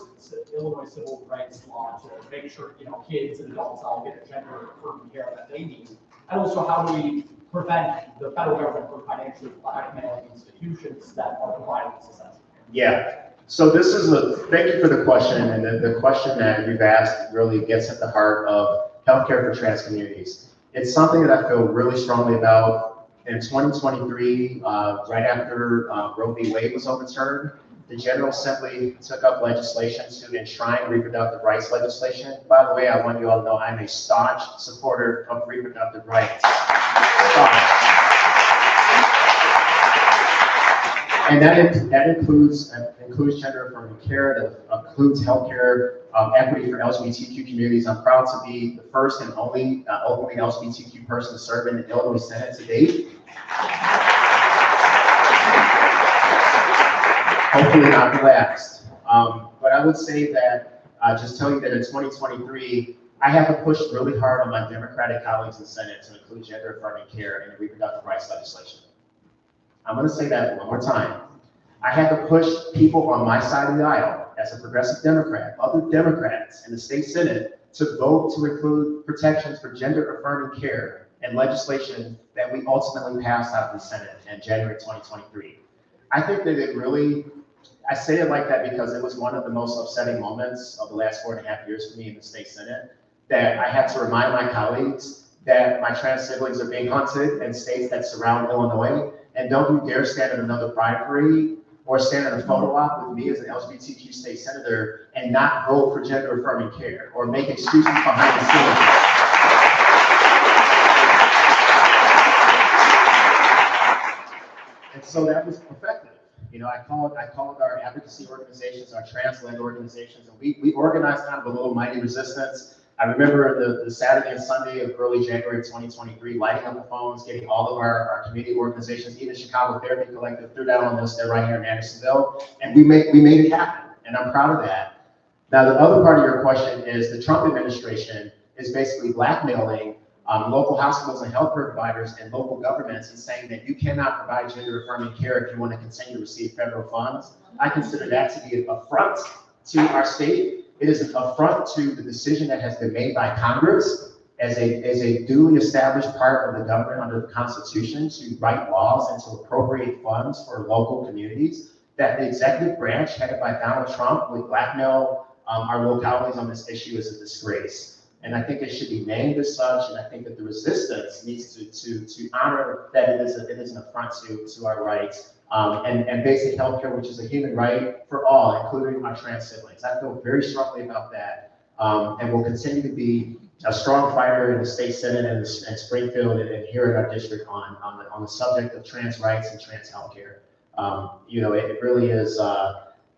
Illinois civil rights law to make sure kids and adults all get the gender-affirming care that they need, and also how do we prevent the federal government from financially blackmailing institutions that are providing this essential care? Yeah. So this is thank you for the question, and the question that you've asked really gets at the heart of healthcare for trans communities. It's something that I feel really strongly about. In 2023, right after Roe v. Wade was overturned, the General Assembly took up legislation to enshrine reproductive rights legislation. By the way, I want you all to know I'm a staunch supporter of reproductive rights. And that includes gender-affirming care, that includes healthcare equity for LGBTQ communities. I'm proud to be the first and only openly LGBTQ person to serve in the Illinois Senate to date. Hopefully not the last. But I would say that, just tell you that in 2023, I have to push really hard on my Democratic colleagues in the Senate to include gender-affirming care in the reproductive rights legislation. I'm going to say that one more time. I had to push people on my side of the aisle, as a progressive Democrat, other Democrats in the state Senate, to vote to include protections for gender-affirming care and legislation that we ultimately passed out of the Senate in January 2023. I think I say it like that because it was one of the most upsetting moments of the last 4.5 years for me in the state Senate, that I had to remind my colleagues that my trans siblings are being hunted in states that surround Illinois, and don't you dare stand at another pride parade or stand at a photo op with me as an LGBTQ state senator and not vote for gender affirming care or make excuses behind the scenes. And so that was effective. You know, I called our advocacy organizations, our trans-led organizations, and we organized kind of a little mighty resistance. I remember the Saturday and Sunday of early January of 2023, lighting up the phones, getting all of our community organizations, even Chicago Therapy Collective threw down on this. They're right here in Andersonville, and we made it happen, and I'm proud of that. Now, the other part of your question is the Trump administration is basically blackmailing local hospitals and healthcare providers and local governments and saying that you cannot provide gender affirming care if you want to continue to receive federal funds. I consider that to be an affront to our state. It is an affront to the decision that has been made by Congress as a duly established part of the government under the Constitution to write laws and to appropriate funds for local communities, that the executive branch headed by Donald Trump would blackmail our localities on this issue is a disgrace. And I think it should be named as such, and I think that the resistance needs to honor that it is an affront to our rights and basic healthcare, which is a human right for all, including our trans siblings. I feel very strongly about that, and will continue to be a strong fighter in the state Senate and Springfield and here in our district on the subject of trans rights and trans healthcare. You know, it really is.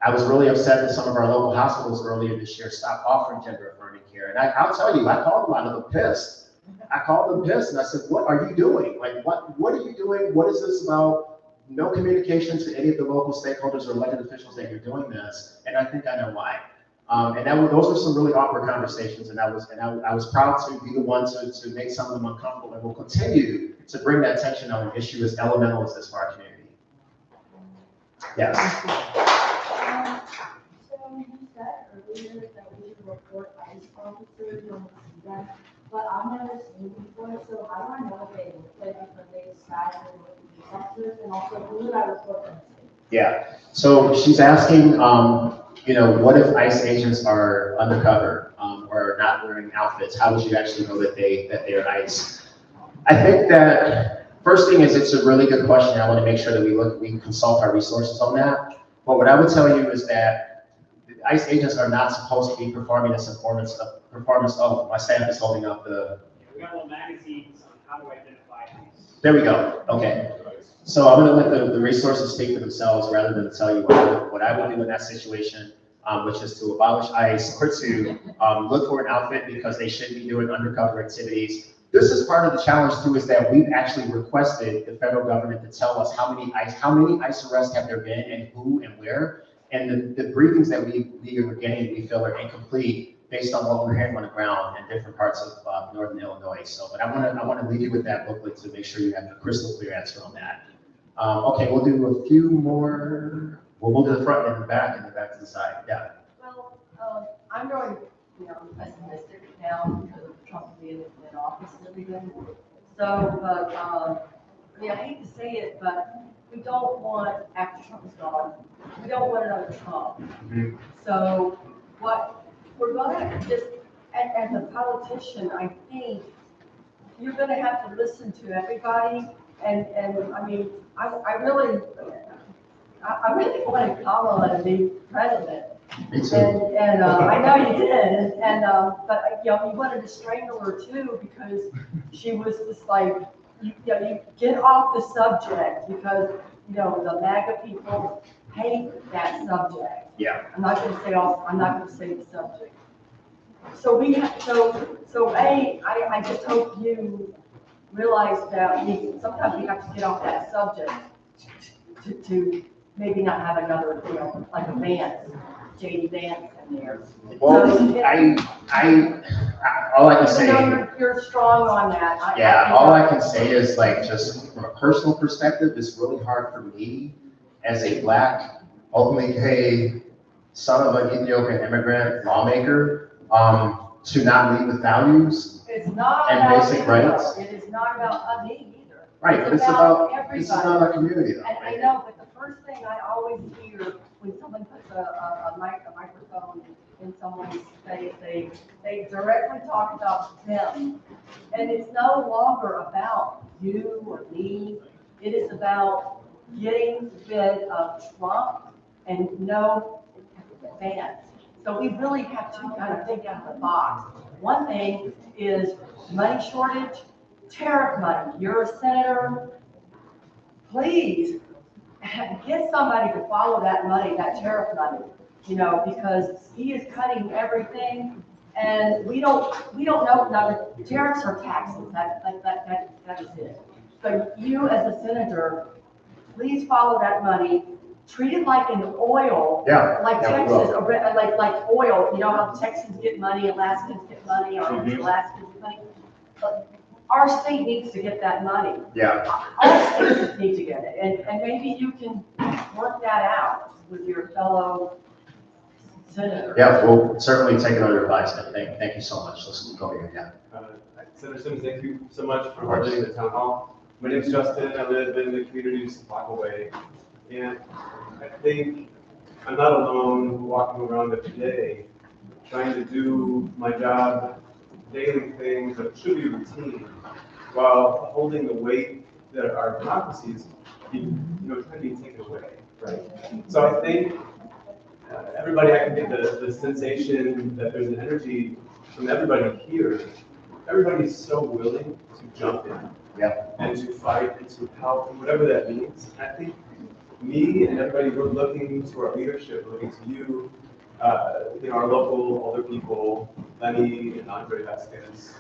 I was really upset that some of our local hospitals earlier this year stopped offering gender affirming care. And I'll tell you, I called a lot of them pissed. I called them pissed and I said, what are you doing? Like, what are you doing? What is this about? No communication to any of the local stakeholders or elected officials that you're doing this. And I think I know why. Those were some really awkward conversations. And I was proud to be the one to make some of them uncomfortable, and will continue to bring that tension on an issue as elemental as this for our community. Yes. So you said earlier that we should report ICE officers when we see them, but I've never seen them before, so how do I know what they look like because they describe them with police officers, and also who would I report them to? Yeah, so she's asking, you know, what if ICE agents are undercover or not wearing outfits? How would you actually know that they are ICE? I think that first thing is it's a really good question. I want to make sure that we consult our resources on that. But what I would tell you is that ICE agents are not supposed to be performing this performance of, my staff is holding up the. We got little magazines on how to identify these. There we go, okay. So I'm gonna let the resources speak for themselves rather than tell you what I would do in that situation, which is to abolish ICE or to look for an outfit because they should be doing undercover activities. This is part of the challenge too, is that we've actually requested the federal government to tell us how many ICE arrests have there been and who and where. And the briefings that we are getting, we feel are incomplete based on what we're hearing on the ground in different parts of northern Illinois. So, but I want to leave you with that booklet to make sure you have a crystal clear answer on that. Okay, we'll do a few more. We'll move to the front and the back to the side. Yeah. Well, I'm going, pessimistic now because of Trump being in office and everything. So, but, I mean, I hate to say it, but we don't want, after Trump is gone, we don't want another Trump. Mm-hmm. So what we're gonna just, as a politician, I think you're gonna have to listen to everybody. And I mean, I really wanted Kamala to be president. Me too. And I know you did, but you know, you wanted to strangle her too because she was just like, you get off the subject because, you know, the MAGA people hate that subject. Yeah. I'm not gonna say the subject. So I just hope you realize that sometimes we have to get off that subject to maybe not have another, you know, like a Vance, J.D. Vance in there. Well, all I can say. You're strong on that. All I can say is, like, just from a personal perspective, it's really hard for me as a Black, openly gay, son of an Ethiopian immigrant lawmaker, to not lead with values and basic rights. It is not about me either. Right, but it's about everybody. this is not our community though. And I know, but the first thing I always hear when someone puts a microphone in someone's face, they directly talk about them. And it's no longer about you or me. It is about getting rid of Trump and no fans. So we really have to kind of think out of the box. One thing is money shortage, tariff money. You're a senator. Please get somebody to follow that money, that tariff money, because he is cutting everything, and we don't know. Now, the tariffs are taxes. That is it. So you, as a senator, please follow that money. Treat it like an oil, like Texas, like oil. You know how Texans get money, Alaskans get money, or Alaskans get money. Our state needs to get that money. All states need to get it, and maybe you can work that out with your fellow senator. Yeah, we'll certainly take it under advice. Thank you so much. Let's go ahead. Senator Simmons, thank you so much for holding the town hall. My name is Justin. I live in the community just a block away, and I think I'm not alone walking around every day trying to do my job, daily things that should be routine, while holding the weight that our democracies, trying to be taken away, right? So I think everybody, I can get the sensation that there's an energy from everybody here. Everybody's so willing to jump in and to fight and to help, and whatever that means. I think me and everybody, we're looking to our leadership, looking to you, our local older people, Lenny and Andre Vasquez,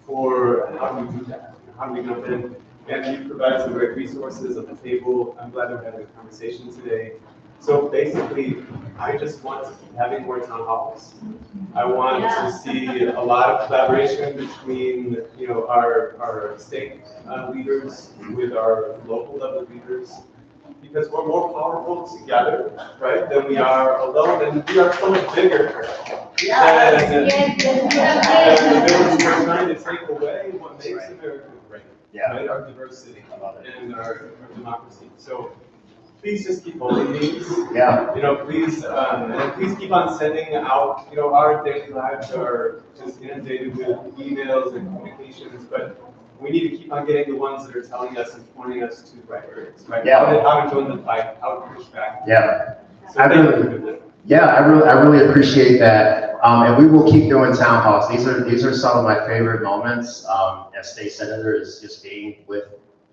for how do we do that? How do we jump in? And you provide some great resources on the table. I'm glad we're having a conversation today. So basically, I just want to keep having more town halls. I want to see a lot of collaboration between, our state leaders with our local level leaders, because we're more powerful together, right, than we are alone, and we are so much bigger than the villains we're trying to take away what makes America great, right, our diversity and our democracy. So please just keep holding these. Please keep on sending out, our daily lives are just inundated with emails and communications, but we need to keep on getting the ones that are telling us and pointing us to the right areas, right? How to join the fight, how to push back. So I really appreciate that. And we will keep doing town halls. These are some of my favorite moments as state senator, is just being with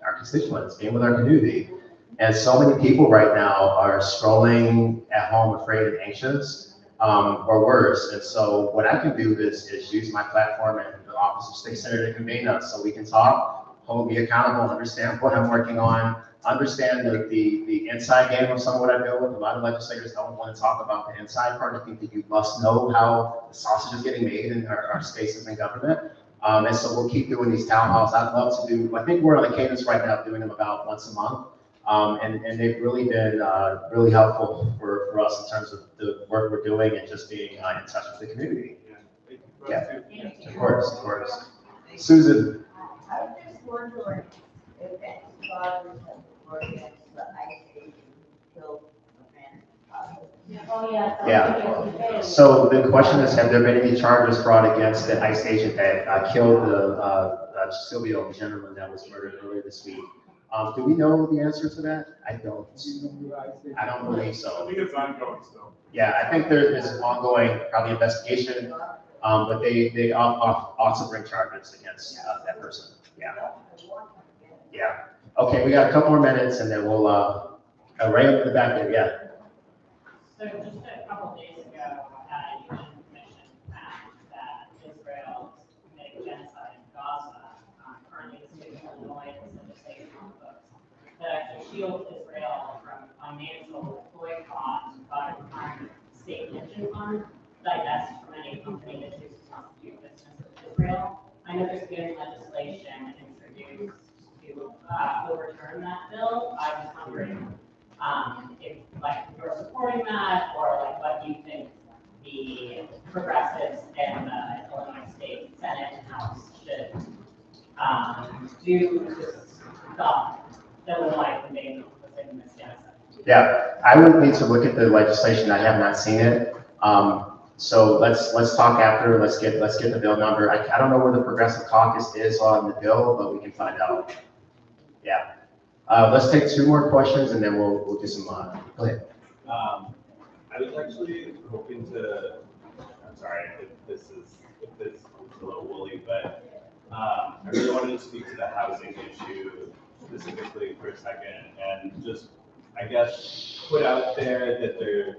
our constituents, being with our community. And so many people right now are scrolling at home, afraid and anxious, or worse. And so what I can do is use my platform and the Office of State Senator to convene us so we can talk, hold me accountable, understand what I'm working on, understand the inside game of some of what I deal with. A lot of legislators don't want to talk about the inside part. I think that you must know how the sausage is getting made in our spaces in government. And so we'll keep doing these town halls. I'd love to do, I think we're on the cadence right now doing them about once a month. And they've really been really helpful for us in terms of the work we're doing and just being in touch with the community. Of course. Susan. I was just wondering if any fathers have worked against the ice age and killed the man. Oh, yeah. So the question is, have there been any charges brought against the ICE agent that killed the Silvio gentleman that was murdered earlier this week? Do we know the answer to that? I don't believe so. I think it's ongoing still. Yeah, I think there is an ongoing, probably investigation, but they ought to bring charges against that person. Yeah. Okay, we got a couple more minutes and then we'll, right up in the back there, So just a couple days ago, a UN commission found that Israel committed genocide in Gaza. Currently, the state of Illinois is legislation on the books that actually shields Israel from financial boycott by requiring state pension funds divest from any company that chooses not to do business with Israel. I know there's been legislation introduced to overturn that bill. I was wondering if you're supporting that, or what you think the progressives in the Illinois State Senate and House should do to stop Illinois from being within this genocide. Yeah, I would need to look at the legislation. I have not seen it. So let's talk after. Let's get the bill number. I don't know where the Progressive Caucus is on the bill, but we can find out. Yeah. Let's take 2 more questions and then we'll do some. Go ahead. I was actually hoping to. I'm sorry if this is a little woolly, but I really wanted to speak to the housing issue specifically for a second, and just, I guess, put out there that there,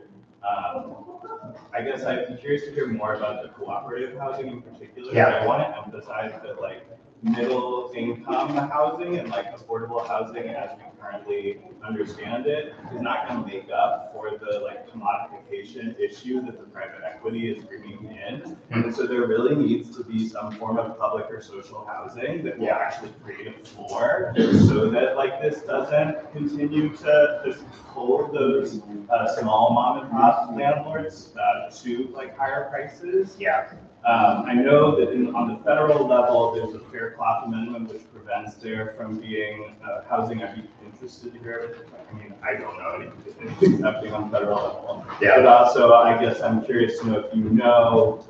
I guess I'm curious to hear more about the cooperative housing in particular. Yeah. I want to emphasize that like middle income housing and like affordable housing as we currently understand it is not going to make up for the like commodification issue that the private equity is bringing in. And so there really needs to be some form of public or social housing that will actually create a floor so that like this doesn't continue to just hold those small mom and pop landlords to like higher prices. Yeah. I know that on the federal level, there's a fair cloth amendment which prevents there from being housing. I'd be interested to hear. I mean, I don't know anything happening on the federal level. Yeah. But also, I guess I'm curious to know if you know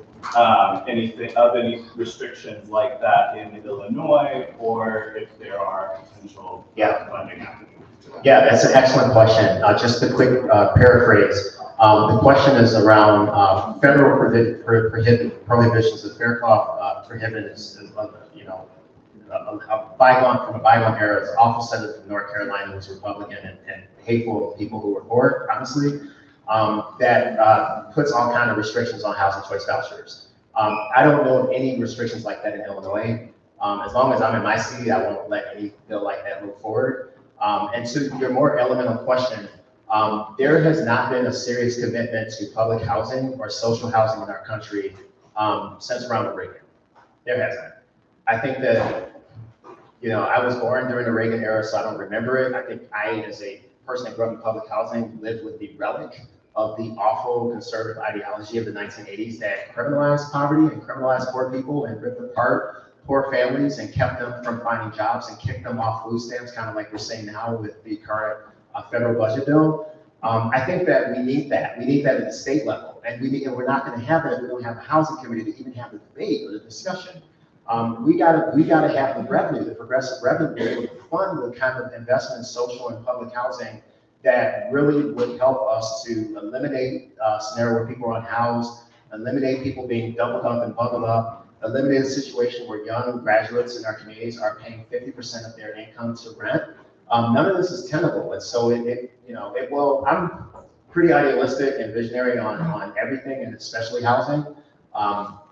anything of any restrictions like that in Illinois, or if there are potential funding happening. Yeah, that's an excellent question. Just a quick paraphrase. The question is around federal prohibitions. The fair cloth prohibits, you know, a bygone era. It's awful senator from North Carolina who was Republican and hateful of people who were for it, honestly. That puts all kind of restrictions on housing choice vouchers. I don't know of any restrictions like that in Illinois. As long as I'm in my seat, I won't let any bill like that move forward. And to your more elemental question, there has not been a serious commitment to public housing or social housing in our country since Ronald Reagan. There hasn't. I think that, you know, I was born during the Reagan era, so I don't remember it. I think I, as a person that grew up in public housing, lived with the relic of the awful conservative ideology of the 1980s that criminalized poverty and criminalized poor people and ripped apart poor families and kept them from finding jobs and kicked them off food stamps, kind of like we're saying now with the current federal budget bill. I think that we need that. We need that at the state level. And we're not going to have that if we don't have a housing committee to even have the debate or the discussion. We gotta have the revenue, the progressive revenue, to fund the kind of investment in social and public housing that really would help us to eliminate a scenario where people are unhoused, eliminate people being doubled up and bundled up, eliminate a situation where young graduates in our communities are paying 50% of their income to rent. None of this is tenable, and so I'm pretty idealistic and visionary on everything, and especially housing.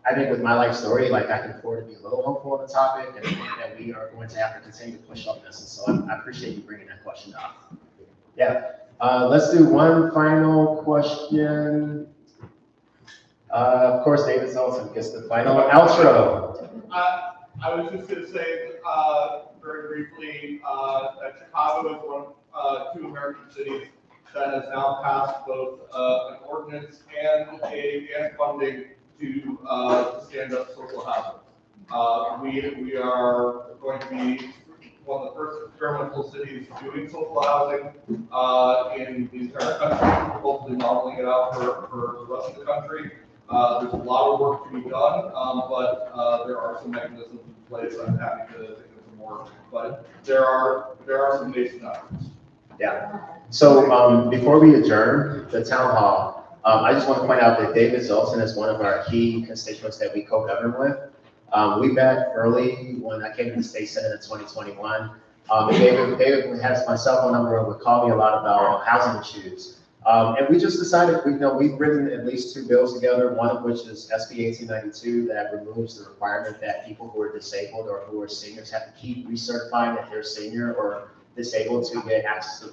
I think with my life story, like I can afford to be a little hopeful on the topic, and think that we are going to have to continue to push on this. And so I appreciate you bringing that question up. Yeah, let's do one final question. Of course, David Zelson gets the final outro. I was just going to say very briefly that Chicago is one of 2 American cities that has now passed both an ordinance and funding to stand up social housing. We are going to be one of the first experimental cities doing social housing in the entire country, hopefully modeling it out for the rest of the country. There's a lot of work to be done, but there are some mechanisms in place. I'm happy to think of some more, but there are some nascent efforts. Yeah. So before we adjourn the town hall, I just want to point out that David Zolson is one of our key constituents that we co-govern with. We met early when I came to the state senate in 2021. David has my cell phone number and would call me a lot about housing issues. And we just decided, we've written at least 2 bills together, one of which is SB 1892 that removes the requirement that people who are disabled or who are seniors have to keep recertifying that they're senior or disabled to get access to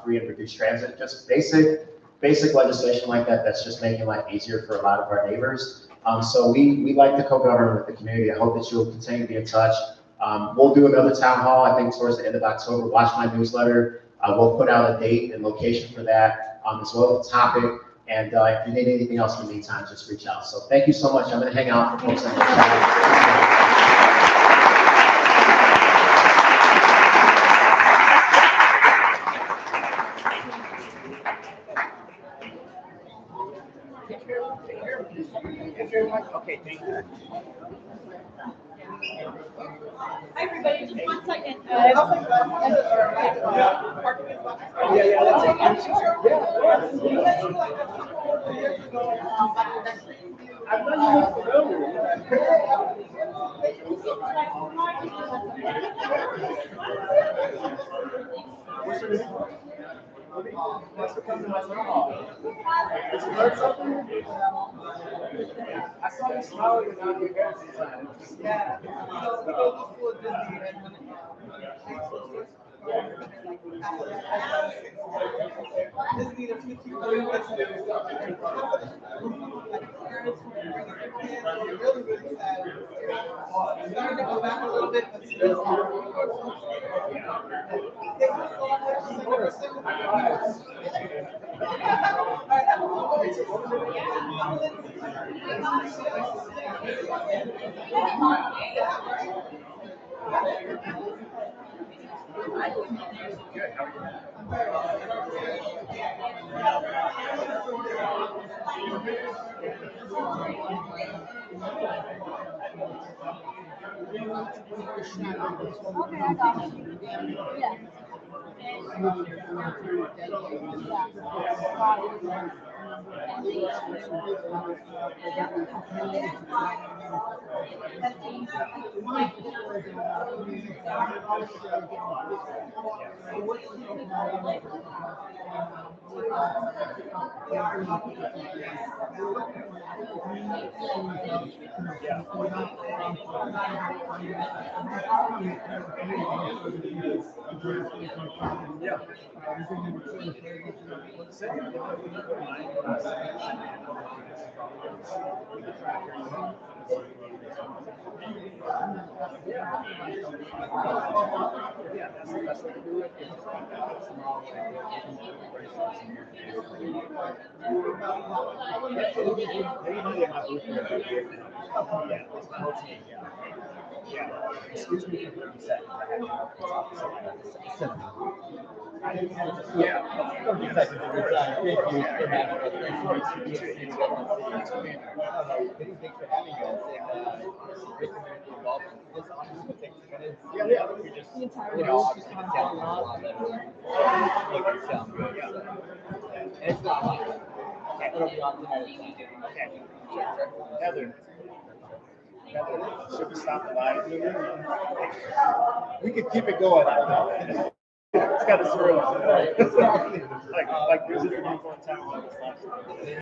free and reduced transit. Just basic legislation like that that's just making life easier for a lot of our neighbors. So we like to co-govern with the community. I hope that you'll continue to be in touch. We'll do another town hall, I think, towards the end of October. Watch my newsletter. We'll put out a date and location for that, as well as a topic. And if you need anything else in the meantime, just reach out. So thank you so much. I'm going to hang out for folks in the chat. Okay, thank you. Hi, everybody, just 1 second. Yeah, that's I thought you were What's your name? Thanks for coming to my town. Did you learn something? I saw you smiling without your hair sometimes. Yeah. So we go to school at Disney and when Disney, there's 50 million kids there. Parents were bringing their kids, really, really sad. Starting to go back a little bit, but still. Thank you so much. Okay, I got you. Yeah. Excuse me for 30 seconds. I have to Heather, should we stop the live? We could keep it going. I don't know. It's kind of surreal. Like this is a new town.